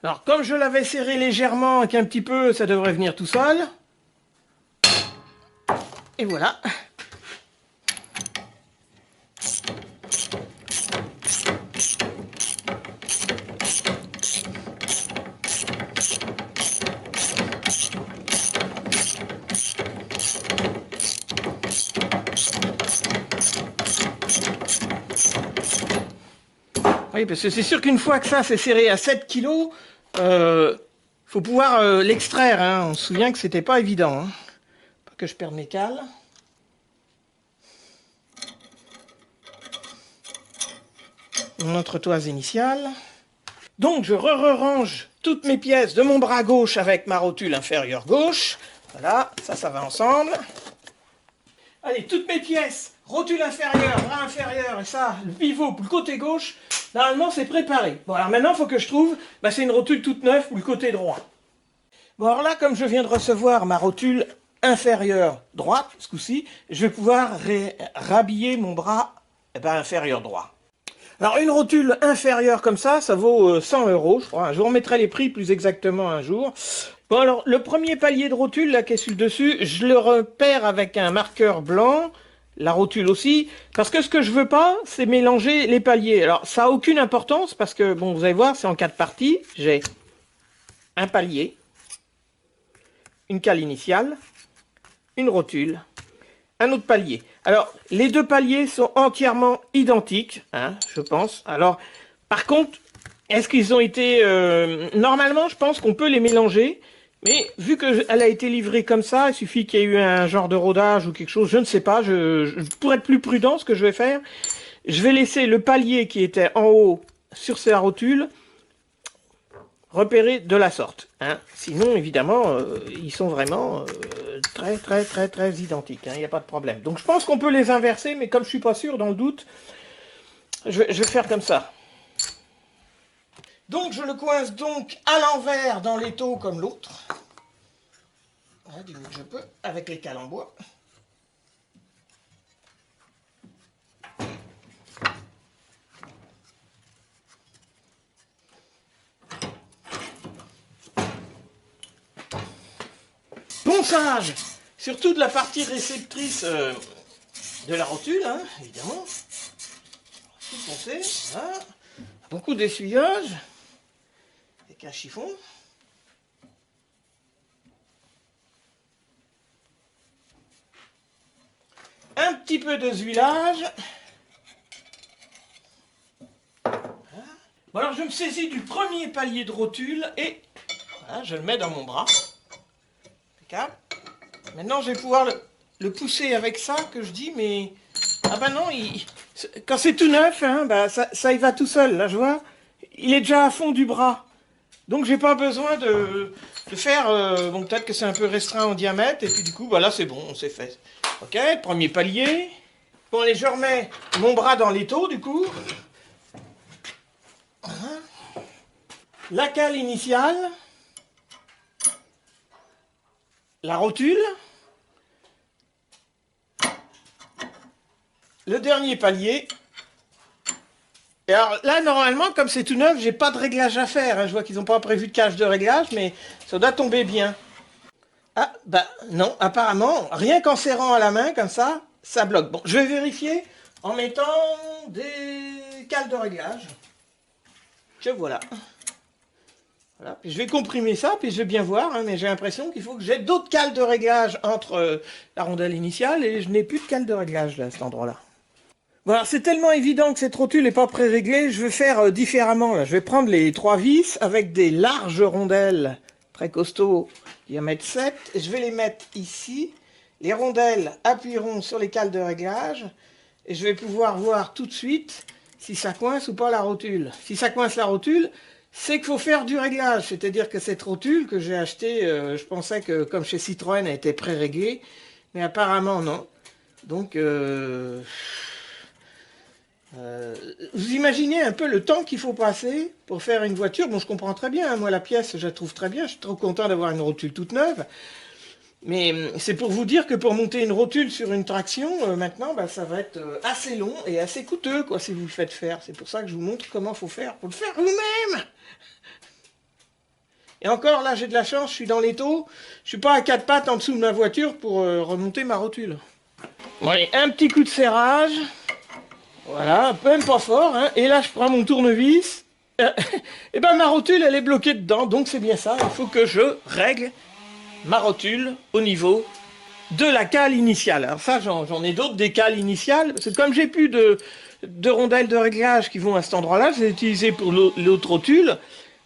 Alors, comme je l'avais serré légèrement et qu'un petit peu, ça devrait venir tout seul. Et voilà. Oui, parce que c'est sûr qu'une fois que ça c'est serré à 7 kg, faut pouvoir l'extraire. Hein. On se souvient que c'était pas évident. Hein. Pas que je perde mes cales. Notre toise initiale. Donc je range toutes mes pièces de mon bras gauche avec ma rotule inférieure gauche. Voilà, ça va ensemble. Allez, toutes mes pièces, rotule inférieure, bras inférieur et ça, le pivot pour le côté gauche, normalement c'est préparé. Bon alors maintenant il faut que je trouve, c'est une rotule toute neuve pour le côté droit. Bon alors là, comme je viens de recevoir ma rotule inférieure droite, ce coup-ci, je vais pouvoir rhabiller mon bras inférieur droit. Alors une rotule inférieure comme ça vaut 100 € je crois. Je vous remettrai les prix plus exactement un jour. Bon alors le premier palier de rotule là qui est sur le dessus, je le repère avec un marqueur blanc, la rotule aussi, parce que ce que je veux pas, c'est mélanger les paliers. Alors ça a aucune importance parce que bon vous allez voir, c'est en 4 parties. J'ai un palier, une cale initiale, une rotule, un autre palier. Alors, les deux paliers sont entièrement identiques, hein, je pense. Alors, par contre, est-ce qu'ils ont été... normalement, je pense qu'on peut les mélanger, mais vu qu'elle a été livrée comme ça, il suffit qu'il y ait eu un genre de rodage ou quelque chose, je ne sais pas. Pour être plus prudent, ce que je vais faire, je vais laisser le palier qui était en haut sur sa rotule repéré de la sorte. Hein. Sinon, évidemment, ils sont vraiment très identiques. Il n'y a pas de problème. Donc, je pense qu'on peut les inverser, mais comme je suis pas sûr, dans le doute, je vais faire comme ça. Donc, je le coince donc à l'envers dans l'étau comme l'autre. Du mieux que je peux, avec les cales en bois. Ponçage, surtout de la partie réceptrice de la rotule, hein, évidemment. Tout poncer, voilà. Beaucoup d'essuyage, avec un chiffon. Un petit peu de huilage. Voilà. Bon alors je me saisis du premier palier de rotule et voilà, je le mets dans mon bras. Maintenant, je vais pouvoir le pousser avec ça, que je dis, mais... Ah bah non, quand c'est tout neuf, hein, ça y va tout seul, là, je vois. Il est déjà à fond du bras. Donc, j'ai pas besoin de faire... bon, peut-être que c'est un peu restreint en diamètre, et puis du coup, là, c'est bon, c'est fait. Ok, premier palier. Bon, allez, je remets mon bras dans l'étau, du coup. La cale initiale. La rotule, le dernier palier. Et alors là, normalement, comme c'est tout neuf, j'ai pas de réglage à faire. Hein. Je vois qu'ils n'ont pas prévu de cage de réglage, mais ça doit tomber bien. Ah, non, apparemment, rien qu'en serrant à la main, comme ça bloque. Bon, je vais vérifier en mettant des cales de réglage. Que voilà. Voilà. Puis je vais comprimer ça, puis je vais bien voir, hein, mais j'ai l'impression qu'il faut que j'ai d'autres cales de réglage entre la rondelle initiale et je n'ai plus de cales de réglage là, à cet endroit-là. Voilà, c'est tellement évident que cette rotule n'est pas pré-réglée, je vais faire différemment. Là. Je vais prendre les 3 vis avec des larges rondelles très costauds, diamètre 7, et je vais les mettre ici. Les rondelles appuieront sur les cales de réglage et je vais pouvoir voir tout de suite si ça coince ou pas la rotule. Si ça coince la rotule, c'est qu'il faut faire du réglage. C'est-à-dire que cette rotule que j'ai achetée, je pensais que comme chez Citroën, elle était pré-réglée, mais apparemment non. Donc, vous imaginez un peu le temps qu'il faut passer pour faire une voiture. Bon, je comprends très bien, hein, moi la pièce, je la trouve très bien, je suis trop content d'avoir une rotule toute neuve. Mais c'est pour vous dire que pour monter une rotule sur une traction, maintenant, bah, ça va être assez long et assez coûteux, quoi, si vous le faites faire. C'est pour ça que je vous montre comment il faut faire pour le faire vous-même. Et encore, là, j'ai de la chance, je suis dans l'étau. Je suis pas à quatre pattes en dessous de ma voiture pour remonter ma rotule. Bon, allez, un petit coup de serrage. Voilà, même pas fort, hein. Et là, je prends mon tournevis. Et ben, ma rotule, elle est bloquée dedans, donc c'est bien ça. Il faut que je règle ma rotule au niveau de la cale initiale. Alors ça, j'en ai d'autres, des cales initiales. Parce que comme j'ai plus de rondelles de réglage qui vont à cet endroit-là, je les ai utilisées pour l'autre rotule.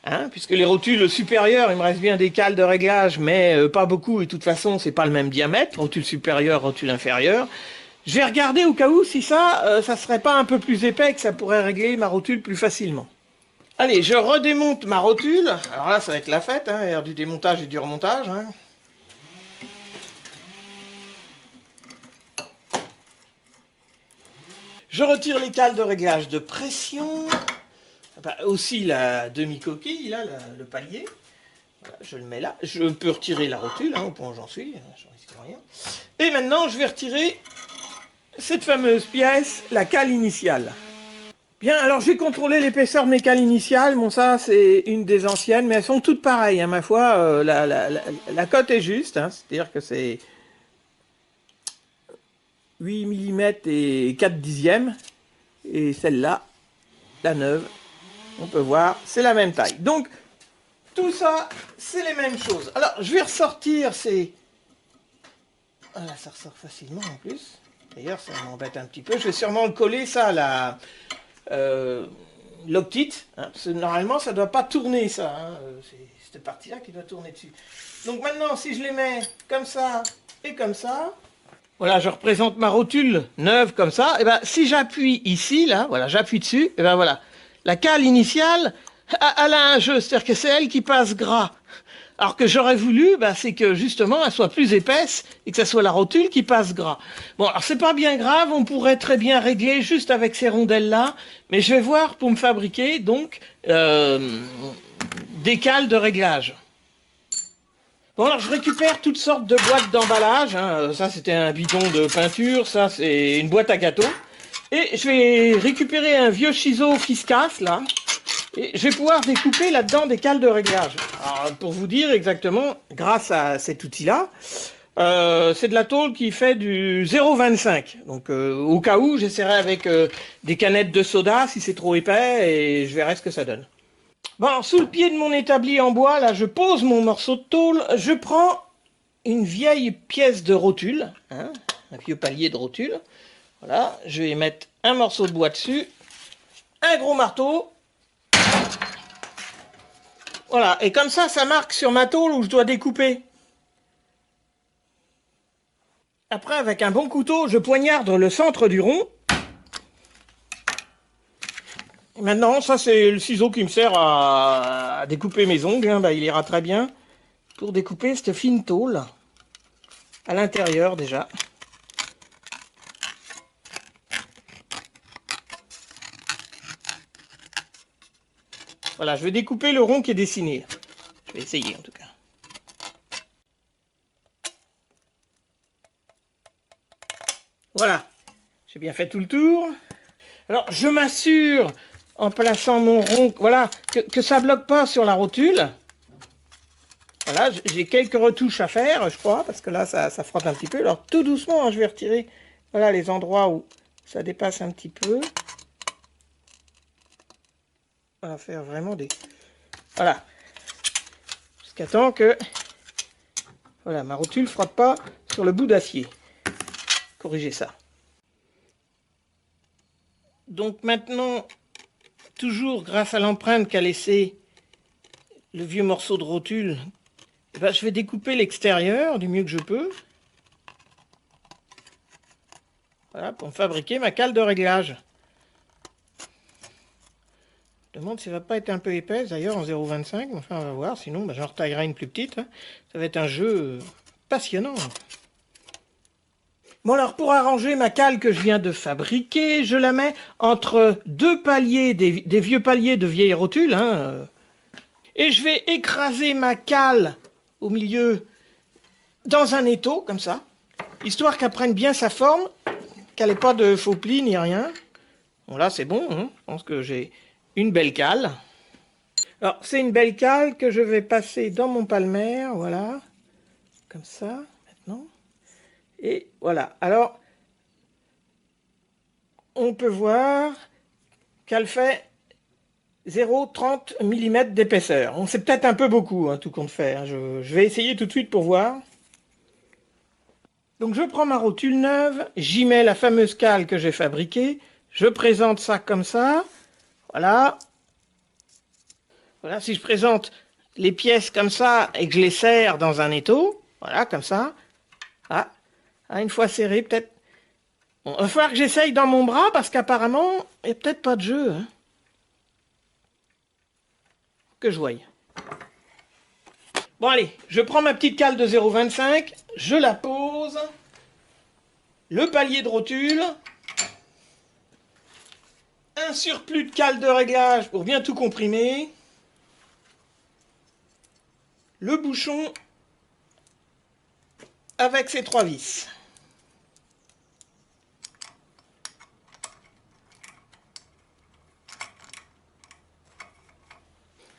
Hein, puisque les rotules supérieures, il me reste bien des cales de réglage, mais pas beaucoup, et de toute façon, c'est pas le même diamètre, rotule supérieure, rotule inférieure. Je vais regarder au cas où si ça serait pas un peu plus épais, que ça pourrait régler ma rotule plus facilement. Allez, je redémonte ma rotule. Alors là, ça va être la fête, hein, l'heure du démontage et du remontage. Hein. Je retire les cales de réglage de pression. Enfin, aussi la demi-coquille, là, le palier. Voilà, je le mets là. Je peux retirer la rotule, hein, au point où j'en suis. J'en risque rien. Et maintenant, je vais retirer cette fameuse pièce, la cale initiale. Bien, alors j'ai contrôlé l'épaisseur de mes cales initiales. Bon, ça, c'est une des anciennes, mais elles sont toutes pareilles. Hein, ma foi, la cote est juste. Hein, c'est-à-dire que c'est 8 mm et 4 dixièmes. Et celle-là, la neuve, on peut voir, c'est la même taille. Donc, tout ça, c'est les mêmes choses. Alors, je vais ressortir ces... Ah là, ça ressort facilement en plus. D'ailleurs, ça m'embête un petit peu. Je vais sûrement le coller, ça, à la loctite. Hein, parce que normalement, ça ne doit pas tourner, ça. Hein, c'est cette partie-là qui doit tourner dessus. Donc maintenant, si je les mets comme ça et comme ça... Voilà, je représente ma rotule neuve comme ça. Et ben, si j'appuie ici, là, voilà, j'appuie dessus, et ben voilà. La cale initiale, elle a un jeu, c'est-à-dire que c'est elle qui passe gras. Alors que j'aurais voulu, bah, c'est que justement, elle soit plus épaisse et que ça soit la rotule qui passe gras. Bon, alors c'est pas bien grave, on pourrait très bien régler juste avec ces rondelles-là, mais je vais voir pour me fabriquer donc des cales de réglage. Bon, alors je récupère toutes sortes de boîtes d'emballage. Hein. Ça, c'était un bidon de peinture, ça, c'est une boîte à gâteaux. Et je vais récupérer un vieux ciseau qui se casse, là. Et je vais pouvoir découper là-dedans des cales de réglage. Alors, pour vous dire exactement, grâce à cet outil-là, c'est de la tôle qui fait du 0,25. Donc, au cas où, j'essaierai avec des canettes de soda, si c'est trop épais, et je verrai ce que ça donne. Bon, alors, sous le pied de mon établi en bois, là, je pose mon morceau de tôle, je prends une vieille pièce de rotule, hein, un vieux palier de rotule. Voilà, je vais mettre un morceau de bois dessus, un gros marteau. Voilà, et comme ça marque sur ma tôle où je dois découper. Après, avec un bon couteau, je poignarde le centre du rond. Et maintenant, ça c'est le ciseau qui me sert à découper mes ongles. Hein. Bah, il ira très bien pour découper cette fine tôle. À l'intérieur déjà. Voilà, je vais découper le rond qui est dessiné. Je vais essayer en tout cas. Voilà, j'ai bien fait tout le tour. Alors, je m'assure, en plaçant mon rond, voilà, que ça bloque pas sur la rotule. Voilà, j'ai quelques retouches à faire, je crois, parce que là, ça frotte un petit peu. Alors, tout doucement, hein, je vais retirer, voilà, les endroits où ça dépasse un petit peu. On va faire vraiment des... Voilà. Jusqu'à temps que... Voilà, ma rotule ne frotte pas sur le bout d'acier. Corrigez ça. Donc maintenant, toujours grâce à l'empreinte qu'a laissé le vieux morceau de rotule, eh ben, je vais découper l'extérieur du mieux que je peux. Voilà, pour me fabriquer ma cale de réglage. Je me demande si elle va pas être un peu épaisse d'ailleurs en 0,25. Enfin, on va voir. Sinon, bah, j'en retaillerai une plus petite. Hein. Ça va être un jeu passionnant. Bon alors, pour arranger ma cale que je viens de fabriquer, je la mets entre deux paliers, des vieux paliers de vieilles rotules. Hein, et je vais écraser ma cale au milieu dans un étau, comme ça, histoire qu'elle prenne bien sa forme, qu'elle n'ait pas de faux plis ni rien. Bon là, c'est bon. Hein, je pense que j'ai une belle cale. Alors, c'est une belle cale que je vais passer dans mon palmaire, voilà, comme ça, maintenant. Et voilà. Alors, on peut voir qu'elle fait 0,30 mm d'épaisseur. Bon, c'est peut-être un peu beaucoup, hein, tout compte fait. Hein. Je vais essayer tout de suite pour voir. Donc, je prends ma rotule neuve, j'y mets la fameuse cale que j'ai fabriquée. Je présente ça comme ça. Voilà. Voilà, si je présente les pièces comme ça et que je les serre dans un étau, voilà, comme ça. Ah, une fois serré, peut-être. Bon, il va falloir que j'essaye dans mon bras parce qu'apparemment, il n'y a peut-être pas de jeu. Hein. Que je voie. Bon, allez, je prends ma petite cale de 0,25, je la pose. Le palier de rotule. Un surplus de cale de réglage pour bien tout comprimer. Le bouchon avec ses 3 vis.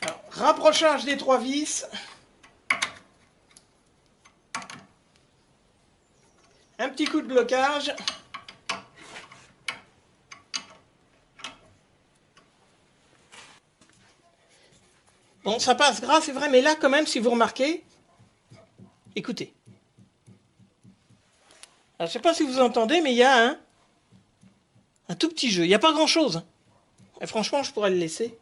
Alors, rapprochage des 3 vis. Un petit coup de blocage. Bon, ça passe gras, c'est vrai, mais là, quand même, si vous remarquez, écoutez. Alors, je ne sais pas si vous entendez, mais il y a un tout petit jeu. Il n'y a pas grand-chose. Et franchement, je pourrais le laisser.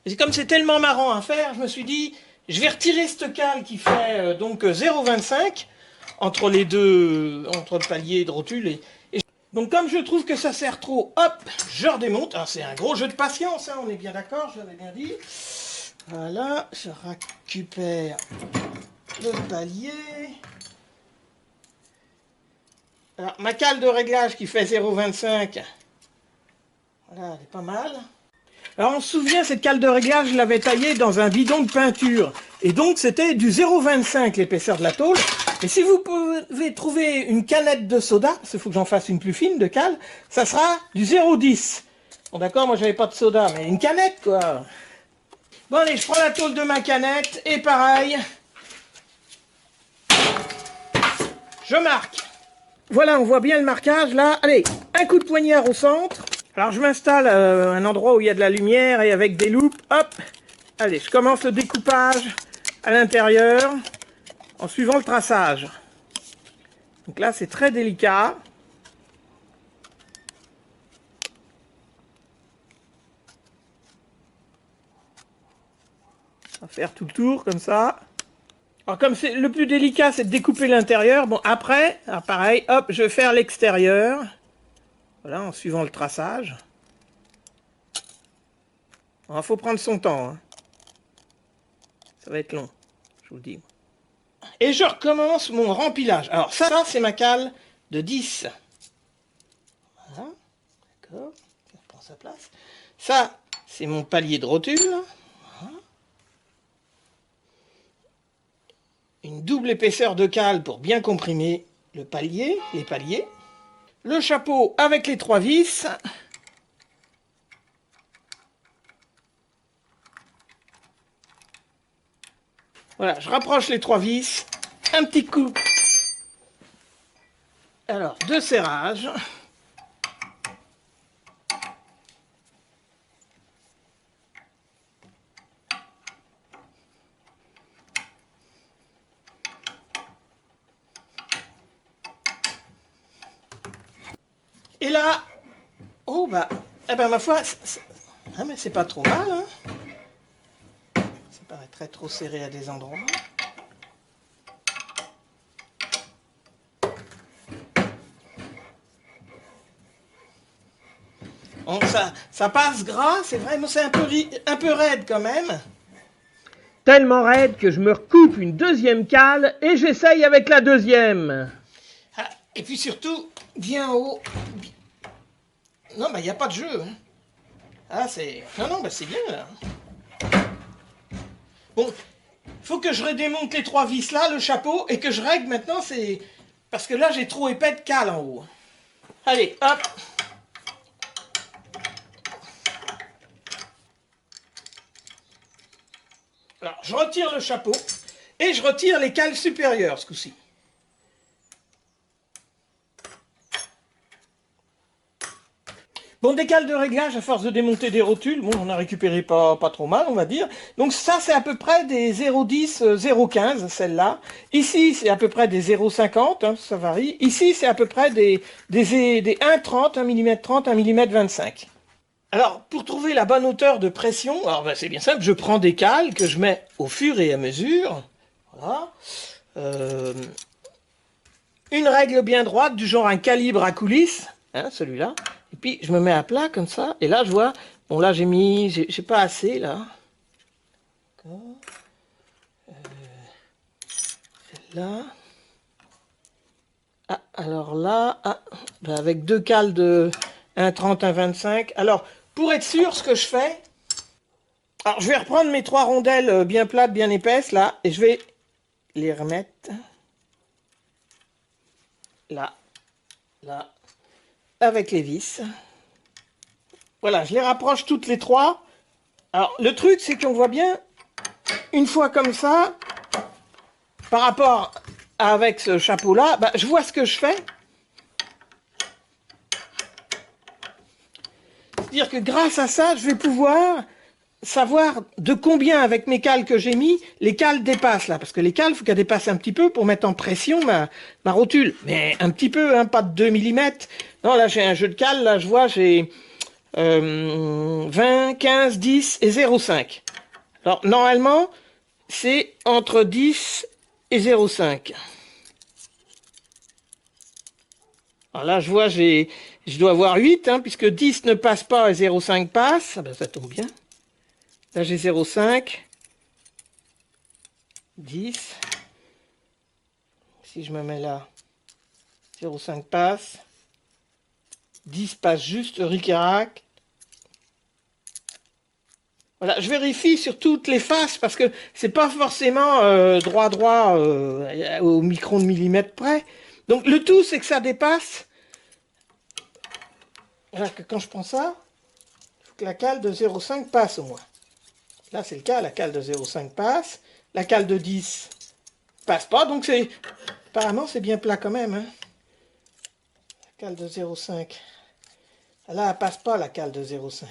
Et comme c'est tellement marrant à faire, je me suis dit, je vais retirer cette cale qui fait donc 0,25 entre les deux, entre le palier de rotule et... Donc comme je trouve que ça sert trop, hop, je redémonte. Alors c'est un gros jeu de patience, hein, on est bien d'accord, je l'avais bien dit. Voilà, je récupère le palier. Alors, ma cale de réglage qui fait 0,25, voilà, elle est pas mal. Alors on se souvient, cette cale de réglage, je l'avais taillée dans un bidon de peinture. Et donc c'était du 0,25 l'épaisseur de la tôle. Et si vous pouvez trouver une canette de soda, parce qu'il faut que j'en fasse une plus fine de cale, ça sera du 0,10. Bon d'accord, moi j'avais pas de soda, mais une canette quoi. Bon allez, je prends la tôle de ma canette, et pareil, je marque. Voilà, on voit bien le marquage là. Allez, un coup de poignard au centre. Alors je m'installe à un endroit où il y a de la lumière et avec des loupes, hop. Allez, je commence le découpage à l'intérieur en suivant le traçage. Donc là, c'est très délicat. On va faire tout le tour comme ça. Alors comme c'est le plus délicat, c'est de découper l'intérieur. Bon, après, alors pareil, hop, je vais faire l'extérieur. Voilà, en suivant le traçage. Il faut prendre son temps. Hein. Ça va être long, je vous le dis. Et je recommence mon rempilage. Alors ça c'est ma cale de 10. Voilà, d'accord, ça prend sa place. Ça, c'est mon palier de rotule. Voilà. Une double épaisseur de cale pour bien comprimer le palier, les paliers. Le chapeau avec les 3 vis. Voilà, je rapproche les 3 vis. Un petit coup. Alors, de serrage. Et là, oh bah, eh ben ma foi, ah, mais c'est pas trop mal, hein. Ça paraîtrait trop serré à des endroits. Donc ça passe gras, c'est vrai, mais c'est un peu raide quand même. Tellement raide que je me recoupe une deuxième cale et j'essaye avec la deuxième. Ah, et puis surtout, bien haut. Non, bah il n'y a pas de jeu. Hein. Ah, c'est... Non, bah c'est bien, là. Bon, faut que je redémonte les 3 vis là, le chapeau, et que je règle maintenant, c'est... Parce que là, j'ai trop épais de cale en haut. Allez, hop. Alors, je retire le chapeau, et je retire les cales supérieures, ce coup-ci. Bon, des cales de réglage, à force de démonter des rotules, bon, on a récupéré pas trop mal, on va dire. Donc ça, c'est à peu près des 0,10, 0,15, celle-là. Ici, c'est à peu près des 0,50, hein, ça varie. Ici, c'est à peu près des 1,30, 1 mm 30, 1 mm 25. Alors, pour trouver la bonne hauteur de pression, alors ben, c'est bien simple, je prends des cales que je mets au fur et à mesure. Voilà. Une règle bien droite, du genre un calibre à coulisses, hein, celui-là. Et puis, je me mets à plat, comme ça. Et là, je vois... Bon, là, j'ai pas assez, là. D'accord. Celle-là. Ah, alors là... Ah, ben avec 2 cales de 1,30, 1,25. Alors, pour être sûr, ce que je fais... Alors, je vais reprendre mes 3 rondelles bien plates, bien épaisses, là. Et je vais les remettre... Là. Là. Avec les vis. Voilà, je les rapproche toutes les 3. Alors, le truc, c'est qu'on voit bien, une fois comme ça, par rapport avec ce chapeau-là, bah, je vois ce que je fais. C'est-à-dire que grâce à ça, je vais pouvoir savoir de combien, avec mes cales que j'ai mis, les cales dépassent, là. Parce que les cales, il faut qu'elles dépassent un petit peu pour mettre en pression ma rotule. Mais un petit peu, hein, pas de 2 mm. Non, là, j'ai un jeu de cales, là, je vois, j'ai 20, 15, 10 et 0,5. Alors, normalement, c'est entre 10 et 0,5. Alors là, je vois, je dois avoir 8, hein, puisque 10 ne passe pas et 0,5 passe. Ah ben, ça tombe bien. Là, j'ai 0,5. 10. Si je me mets là, 0,5 passe. 10 passe juste, ric-et-rac. Voilà, je vérifie sur toutes les faces parce que c'est pas forcément droit au micron de millimètre près. Donc le tout c'est que ça dépasse. Voilà, que quand je prends ça, il faut que la cale de 0,5 passe au moins. Là c'est le cas, la cale de 0,5 passe. La cale de 10 passe pas, donc c'est apparemment c'est bien plat quand même. Hein. La cale de 0,5. Là elle passe pas la cale de 0,5.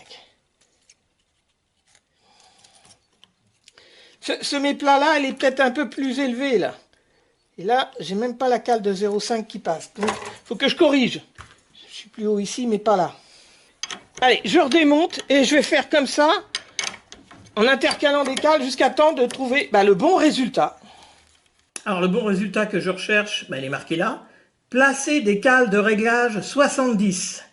Ce méplat-là, elle est peut-être un peu plus élevé, là. Et là, j'ai même pas la cale de 0,5 qui passe. Donc, il faut que je corrige. Je suis plus haut ici, mais pas là. Allez, je redémonte et je vais faire comme ça, en intercalant des cales, jusqu'à temps de trouver le bon résultat. Alors, le bon résultat que je recherche, il est marqué là. Placer des cales de réglage 70.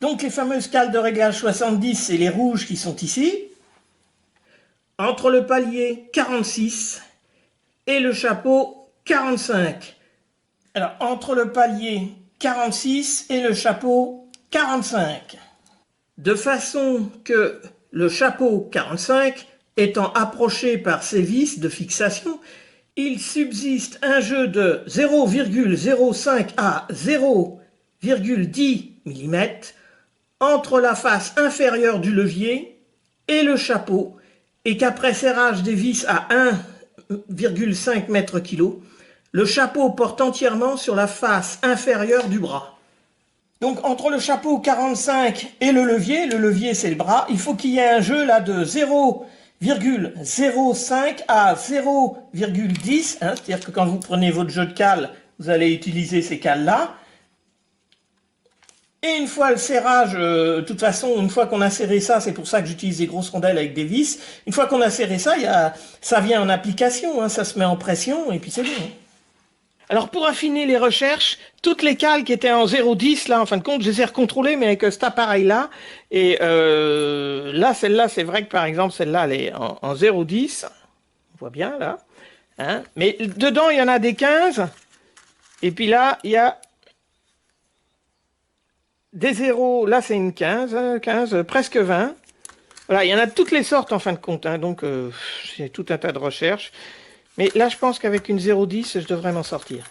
Donc, les fameuses cales de réglage 70, c'est les rouges qui sont ici. Entre le palier 46 et le chapeau 45. Alors, entre le palier 46 et le chapeau 45. De façon que le chapeau 45 étant approché par ses vis de fixation, il subsiste un jeu de 0,05 à 0,10 mm entre la face inférieure du levier et le chapeau, et qu'après serrage des vis à 1,5 m/kg, le chapeau porte entièrement sur la face inférieure du bras. Donc entre le chapeau 45 et le levier c'est le bras, il faut qu'il y ait un jeu là de 0,05 à 0,10, hein, c'est-à-dire que quand vous prenez votre jeu de cales, vous allez utiliser ces cales-là. Et une fois le serrage, de toute façon, une fois qu'on a serré ça, c'est pour ça que j'utilise des grosses rondelles avec des vis, une fois qu'on a serré ça, ça vient en application, hein, ça se met en pression et puis c'est bon. Alors pour affiner les recherches, toutes les cales qui étaient en 0,10, là en fin de compte, je les ai recontrôlées, mais avec cet appareil-là. Et là, celle-là, c'est vrai que par exemple, celle-là, elle est en 0,10. On voit bien là. Hein, mais dedans, il y en a des 15. Et puis là, il y a des 0. Là, c'est une 15, presque 20. Voilà, il y en a de toutes les sortes en fin de compte. Hein, donc, j'ai tout un tas de recherches. Mais là, je pense qu'avec une 0,10, je devrais m'en sortir.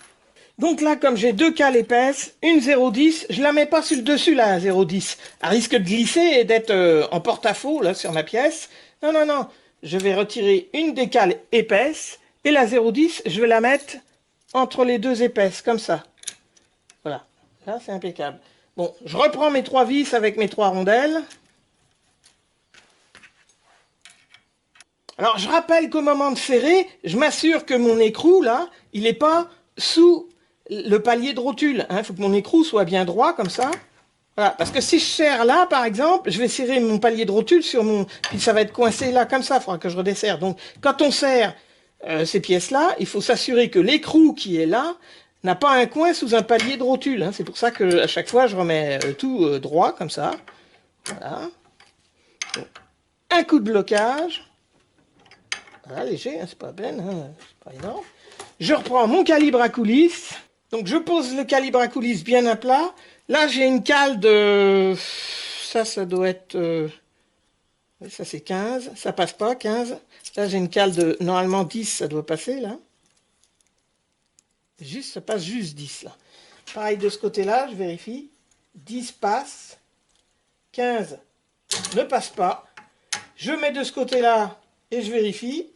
Donc là, comme j'ai deux cales épaisses, une 0,10, je la mets pas sur le dessus, la 0,10. Elle risque de glisser et d'être en porte-à-faux, là, sur ma pièce. Non, non, non. Je vais retirer une des cales épaisses et la 0,10, je vais la mettre entre les deux épaisses, comme ça. Voilà. Là, c'est impeccable. Bon, je reprends mes 3 vis avec mes 3 rondelles. Alors, je rappelle qu'au moment de serrer, je m'assure que mon écrou, là, il n'est pas sous le palier de rotule. Il faut que mon écrou soit bien droit, comme ça. Voilà, parce que si je serre là, par exemple, je vais serrer mon palier de rotule sur mon... Puis ça va être coincé là, comme ça, il faudra que je redesserre. Donc, quand on serre ces pièces-là, il faut s'assurer que l'écrou qui est là n'a pas un coin sous un palier de rotule. C'est pour ça que à chaque fois, je remets tout droit, comme ça. Voilà. Donc, un coup de blocage. Voilà, léger, c'est pas peine, c'est pas énorme. Je reprends mon calibre à coulisses. Donc je pose le calibre à coulisses bien à plat. Là j'ai une cale de... Ça doit être... Ça c'est 15, ça passe pas, 15. Là j'ai une cale de... Normalement 10, ça doit passer là. Juste, ça passe juste 10 là. Pareil de ce côté-là, je vérifie. 10 passe. 15 ne passe pas. Je mets de ce côté-là et je vérifie.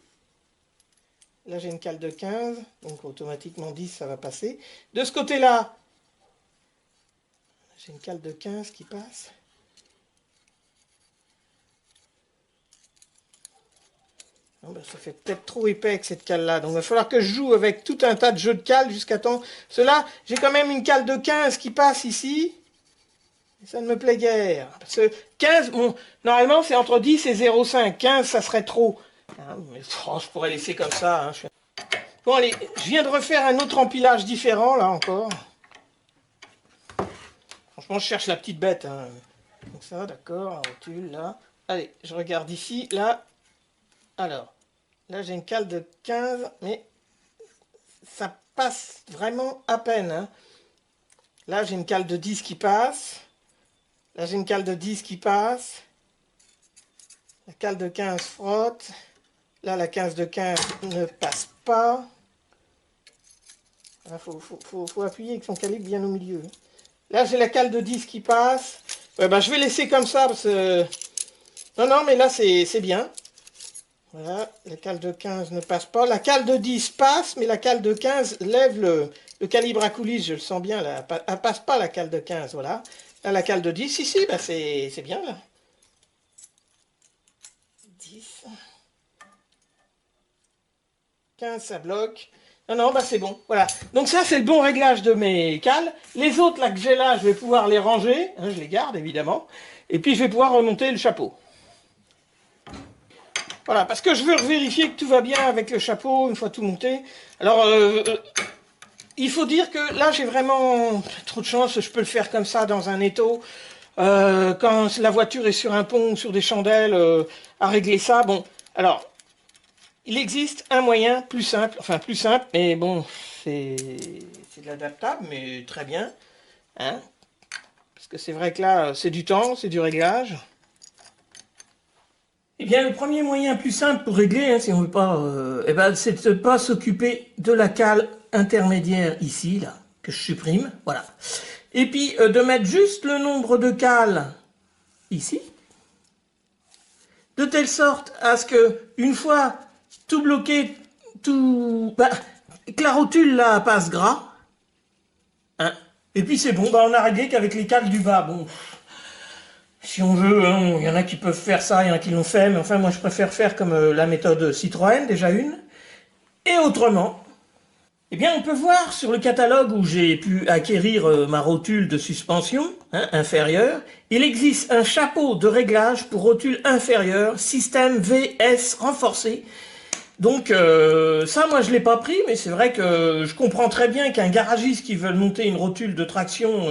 Là, j'ai une cale de 15, donc automatiquement 10, ça va passer. De ce côté-là, j'ai une cale de 15 qui passe. Non, ben, ça fait peut-être trop épais avec cette cale-là. Donc, il va falloir que je joue avec tout un tas de jeux de cales jusqu'à temps... Cela, j'ai quand même une cale de 15 qui passe ici. Et ça ne me plaît guère. Parce que 15, bon, normalement, c'est entre 10 et 0,5. 15, ça serait trop. Mais oh, je pourrais laisser comme ça. Bon, allez, je viens de refaire un autre empilage différent, là, encore. Franchement, je cherche la petite bête. Donc ça, d'accord, la rotule, là. Allez, je regarde ici, là. Alors, là, j'ai une cale de 15, mais ça passe vraiment à peine. Là, j'ai une cale de 10 qui passe. Là, j'ai une cale de 10 qui passe. La cale de 15 frotte. Là, la 15 de 15 ne passe pas. Il faut appuyer avec son calibre bien au milieu. Là, j'ai la cale de 10 qui passe. Ouais, ben, je vais laisser comme ça. Parce que... Non, non, mais là, c'est bien. Voilà, la cale de 15 ne passe pas. La cale de 10 passe, mais la cale de 15 lève le calibre à coulisses. Je le sens bien, là. Elle passe pas, la cale de 15, voilà. Là, la cale de 10, ici, ben, c'est bien, là. 10... 15, ça bloque. Non, non, bah c'est bon. Voilà. Donc ça, c'est le bon réglage de mes cales. Les autres, là, que j'ai là, je vais pouvoir les ranger. Je les garde, évidemment. Et puis, je vais pouvoir remonter le chapeau. Voilà, parce que je veux vérifier que tout va bien avec le chapeau, une fois tout monté. Alors, il faut dire que là, j'ai vraiment trop de chance. Je peux le faire comme ça, dans un étau. Quand la voiture est sur un pont, sur des chandelles, à régler ça. Bon, alors... Il existe un moyen plus simple, mais bon, c'est de l'adaptable, mais très bien. Parce que c'est vrai que là, c'est du temps, c'est du réglage. Eh bien, le premier moyen plus simple pour régler, si on veut pas, c'est de ne pas s'occuper de la cale intermédiaire ici, là, que je supprime, voilà. Et puis, de mettre juste le nombre de cales ici, de telle sorte à ce que, une fois tout bloqué, que la rotule là passe gras. Et puis c'est bon, on a réglé qu'avec les cales du bas, bon, si on veut, il y en a qui peuvent faire ça, il y en a qui l'ont fait, mais enfin moi je préfère faire comme la méthode Citroën, déjà une. Et autrement, eh bien on peut voir sur le catalogue où j'ai pu acquérir ma rotule de suspension inférieure, il existe un chapeau de réglage pour rotule inférieure, système VS renforcé. Donc ça, moi, je l'ai pas pris, mais c'est vrai que je comprends très bien qu'un garagiste qui veut monter une rotule de traction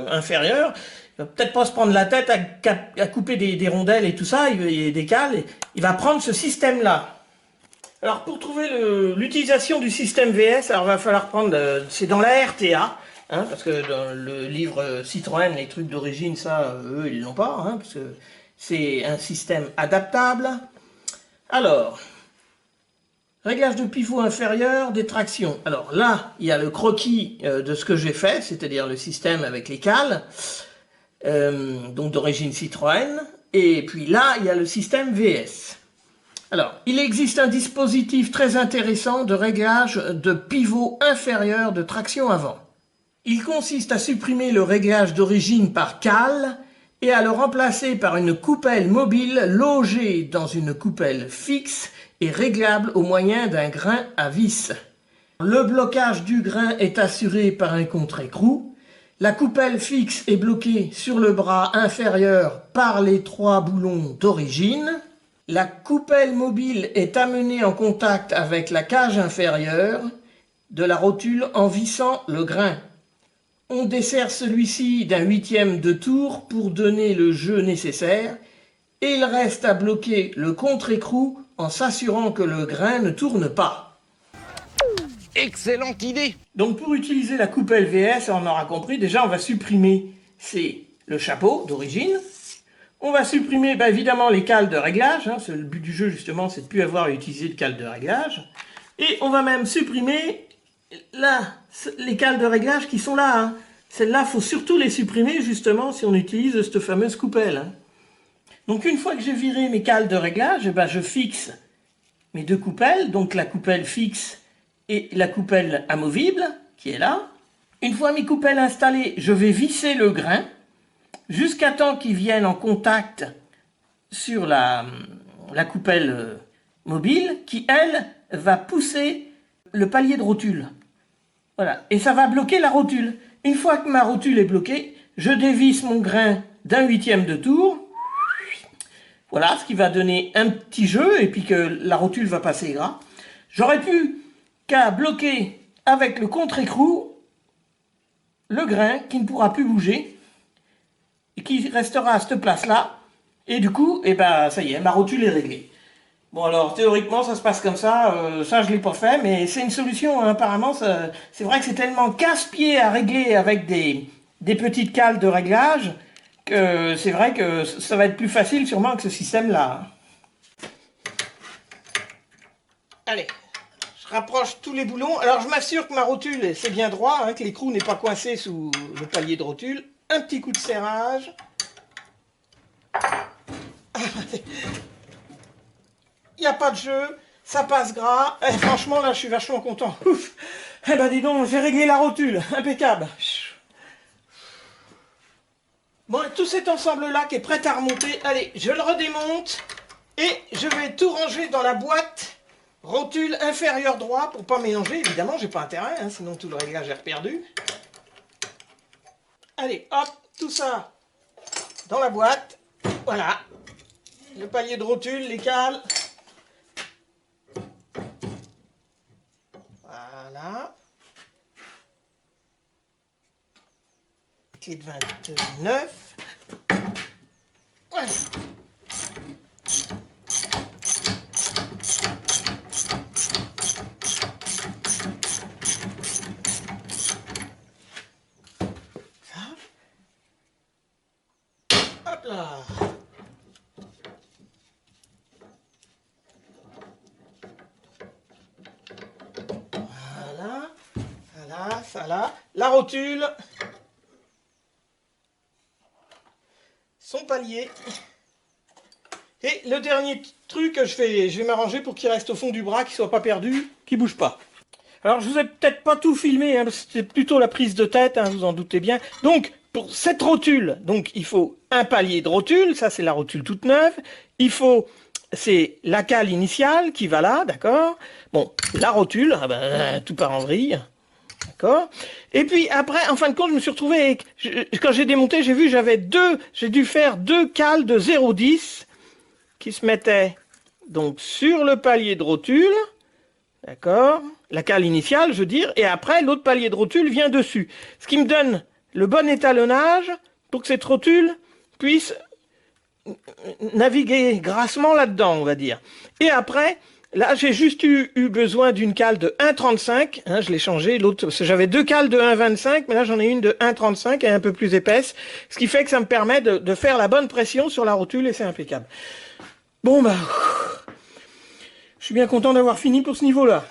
inférieure, il va peut-être pas se prendre la tête à couper des rondelles et tout ça, et des cales, il va prendre ce système-là. Alors pour trouver l'utilisation du système VS, alors il va falloir prendre, c'est dans la RTA, hein, parce que dans le livre Citroën, les trucs d'origine, ça, eux, ils l'ont pas, hein, parce que c'est un système adaptable. Alors, réglage de pivot inférieur, des tractions. Alors là, il y a le croquis de ce que j'ai fait, c'est-à-dire le système avec les cales, donc d'origine Citroën, et puis là, il y a le système VS. Alors, il existe un dispositif très intéressant de réglage de pivot inférieur de traction avant. Il consiste à supprimer le réglage d'origine par cale et à le remplacer par une coupelle mobile logée dans une coupelle fixe et réglable au moyen d'un grain à vis. Le blocage du grain est assuré par un contre-écrou. La coupelle fixe est bloquée sur le bras inférieur par les 3 boulons d'origine. La coupelle mobile est amenée en contact avec la cage inférieure de la rotule en vissant le grain. On dessert celui-ci d'un 1/8 de tour pour donner le jeu nécessaire et il reste à bloquer le contre-écrou en s'assurant que le grain ne tourne pas. Excellente idée! Donc pour utiliser la coupelle VS, on aura compris, déjà on va supprimer le chapeau d'origine. On va supprimer évidemment les cales de réglage, hein, le but du jeu justement c'est de ne plus avoir à utiliser de cales de réglage. Et on va même supprimer là, les cales de réglage qui sont là. Hein. Celles-là, il faut surtout les supprimer justement si on utilise cette fameuse coupelle. Hein. Donc une fois que j'ai viré mes cales de réglage, je fixe mes 2 coupelles, donc la coupelle fixe et la coupelle amovible qui est là. Une fois mes coupelles installées, je vais visser le grain jusqu'à temps qu'ils viennent en contact sur la coupelle mobile qui, elle, va pousser le palier de rotule. Voilà. Et ça va bloquer la rotule. Une fois que ma rotule est bloquée, je dévisse mon grain d'un 1/8 de tour. Voilà, ce qui va donner un petit jeu et puis que la rotule va passer gras. J'aurais pu qu'à bloquer avec le contre-écrou le grain qui ne pourra plus bouger. Et qui restera à cette place-là, et du coup, ça y est, ma rotule est réglée. Bon alors, théoriquement, ça se passe comme ça, ça je l'ai pas fait, mais c'est une solution, hein, apparemment, c'est vrai que c'est tellement casse-pied à régler avec des petites cales de réglage, que c'est vrai que ça va être plus facile sûrement que ce système-là. Allez, je rapproche tous les boulons, alors je m'assure que ma rotule, c'est bien droit, hein, que l'écrou n'est pas coincé sous le palier de rotule. Un petit coup de serrage. Il n'y a pas de jeu, ça passe gras. Et franchement, là, je suis vachement content. Ouf. Eh ben, dis donc, j'ai réglé la rotule. Impeccable. Bon, tout cet ensemble-là qui est prêt à remonter. Allez, je le redémonte. Et je vais tout ranger dans la boîte rotule inférieur droit pour pas mélanger. Évidemment, j'ai pas intérêt, hein, sinon tout le réglage est perdu. Allez, hop, tout ça dans la boîte. Voilà. Le palier de rotule, les cales. Voilà. Clé de 29. Voilà. Hop là. Voilà, voilà, ça là. La rotule. Son palier. Et le dernier truc, je vais m'arranger pour qu'il reste au fond du bras, qu'il soit pas perdu, qu'il bouge pas. Alors je vous ai peut-être pas tout filmé, hein, parce que c'était plutôt la prise de tête, hein, vous en doutez bien. Donc pour cette rotule, donc il faut un palier de rotule, ça c'est la rotule toute neuve. Il faut, c'est la cale initiale qui va là, d'accord. Bon, la rotule, tout part en vrille. D'accord. Et puis après, en fin de compte, je me suis retrouvé avec, quand j'ai démonté, j'ai vu, j'ai dû faire 2 cales de 0,10 qui se mettaient donc sur le palier de rotule. D'accord? La cale initiale, je veux dire, et après, l'autre palier de rotule vient dessus. Ce qui me donne le bon étalonnage pour que cette rotule puisse naviguer grassement là-dedans, on va dire. Et après, là, j'ai juste eu besoin d'une cale de 1,35, hein, je l'ai changé, l'autre, j'avais deux cales de 1,25, mais là j'en ai une de 1,35 et un peu plus épaisse, ce qui fait que ça me permet de faire la bonne pression sur la rotule et c'est impeccable. Bon bah, je suis bien content d'avoir fini pour ce niveau-là.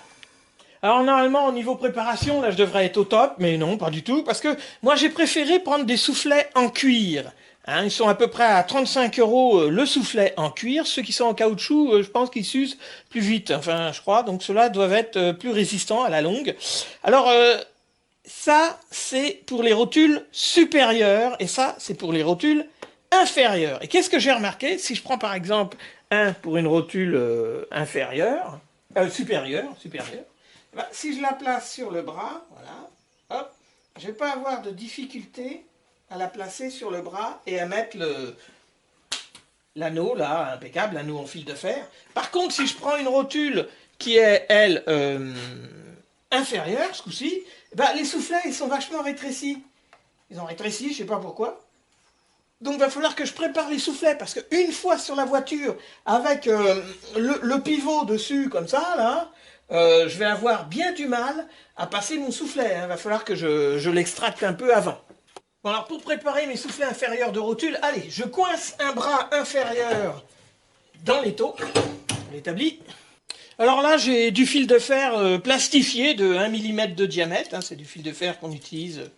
Alors normalement au niveau préparation, là je devrais être au top, mais non, pas du tout, parce que moi j'ai préféré prendre des soufflets en cuir. Hein, ils sont à peu près à 35 € le soufflet en cuir. Ceux qui sont en caoutchouc, je pense qu'ils s'usent plus vite, enfin je crois, donc ceux-là doivent être plus résistants à la longue. Alors ça c'est pour les rotules supérieures, et ça c'est pour les rotules inférieures. Et qu'est-ce que j'ai remarqué? Si je prends par exemple un pour une rotule supérieure, ben, si je la place sur le bras, voilà, hop, je vais pas avoir de difficulté à la placer sur le bras et à mettre l'anneau, là, impeccable, l'anneau en fil de fer. Par contre, si je prends une rotule qui est, elle, inférieure, ce coup-ci, ben, les soufflets, ils sont vachement rétrécis. Ils ont rétréci, je sais pas pourquoi. Donc, il va falloir que je prépare les soufflets, parce qu'une fois sur la voiture, avec le pivot dessus, comme ça, là, je vais avoir bien du mal à passer mon soufflet. Il va falloir que je l'extracte un peu avant. Bon, alors pour préparer mes soufflets inférieurs de rotule, allez, je coince un bras inférieur dans l'étau, on l'établit. Alors là, j'ai du fil de fer plastifié de 1 mm de diamètre, hein, c'est du fil de fer qu'on utilise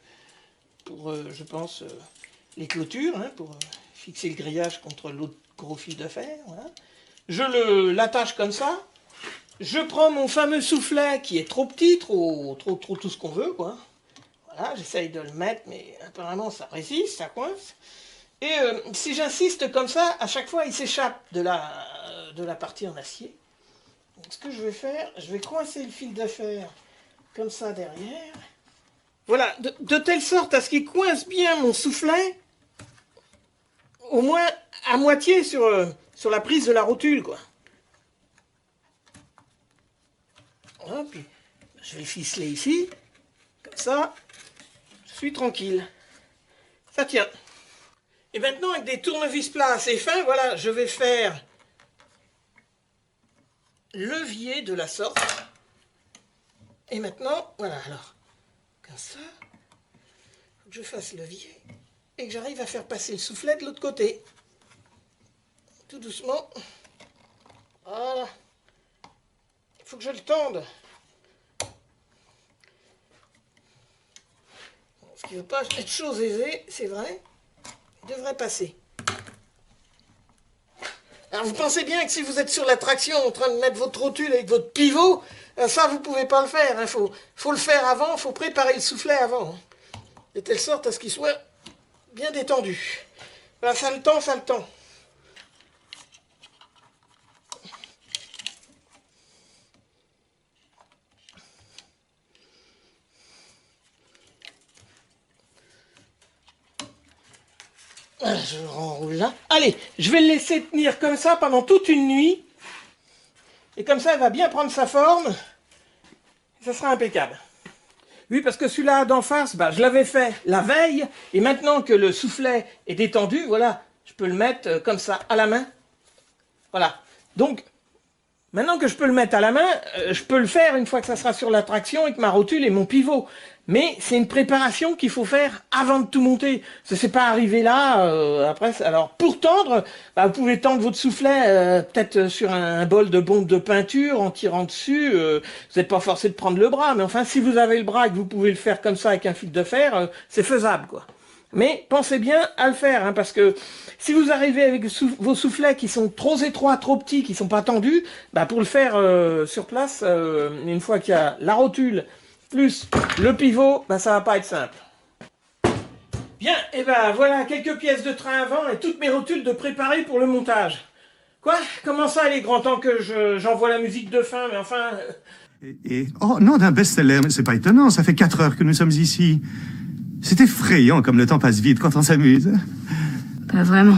pour, je pense, les clôtures, hein, pour fixer le grillage contre l'autre gros fil de fer. Voilà. Je l'attache comme ça, je prends mon fameux soufflet qui est trop petit, trop tout ce qu'on veut, quoi. Voilà, j'essaye de le mettre, mais apparemment ça résiste, ça coince. Et si j'insiste comme ça, à chaque fois il s'échappe de la partie en acier. Donc ce que je vais faire, je vais coincer le fil de fer comme ça derrière. Voilà, de telle sorte à ce qu'il coince bien mon soufflet, au moins à moitié sur la prise de la rotule, quoi. Voilà, puis je vais ficeler ici, comme ça. Je suis tranquille. Ça tient. Et maintenant, avec des tournevis plats assez fins, voilà, je vais faire levier de la sorte. Et maintenant, voilà, alors, comme ça, faut que je fasse levier et que j'arrive à faire passer le soufflet de l'autre côté. Tout doucement. Voilà. Il faut que je le tende. Ce qui ne veut pas être chose aisée, c'est vrai, il devrait passer. Alors vous pensez bien que si vous êtes sur la traction en train de mettre votre rotule avec votre pivot, ça vous ne pouvez pas le faire. Il faut le faire avant, il faut préparer le soufflet avant. Hein, de telle sorte à ce qu'il soit bien détendu. Voilà, ça le tend, ça le tend. Je renroule là. Allez, je vais le laisser tenir comme ça pendant toute une nuit. Et comme ça, il va bien prendre sa forme. Et ça sera impeccable. Oui, parce que celui-là d'en face, bah, je l'avais fait la veille. Et maintenant que le soufflet est détendu, voilà, je peux le mettre comme ça, à la main. Voilà. Donc, maintenant que je peux le mettre à la main, je peux le faire une fois que ça sera sur la traction avec ma rotule et mon pivot. Mais c'est une préparation qu'il faut faire avant de tout monter. C'est pas arrivé là, après. Alors, pour tendre, bah, vous pouvez tendre votre soufflet peut-être sur un bol de bombe de peinture en tirant dessus. Vous n'êtes pas forcé de prendre le bras. Mais enfin, si vous avez le bras et que vous pouvez le faire comme ça avec un fil de fer, c'est faisable, quoi. Mais pensez bien à le faire, hein, parce que si vous arrivez avec vos soufflets qui sont trop étroits, trop petits, qui sont pas tendus, bah, pour le faire sur place, une fois qu'il y a la rotule, plus le pivot, ben ça va pas être simple. Bien, et ben voilà quelques pièces de train avant et toutes mes rotules de préparer pour le montage. Quoi? Comment ça, il est grand temps que j'envoie la musique de fin, mais enfin... Oh, non, d'un best-seller, mais c'est pas étonnant, ça fait 4 heures que nous sommes ici. C'est effrayant comme le temps passe vite quand on s'amuse. Pas vraiment.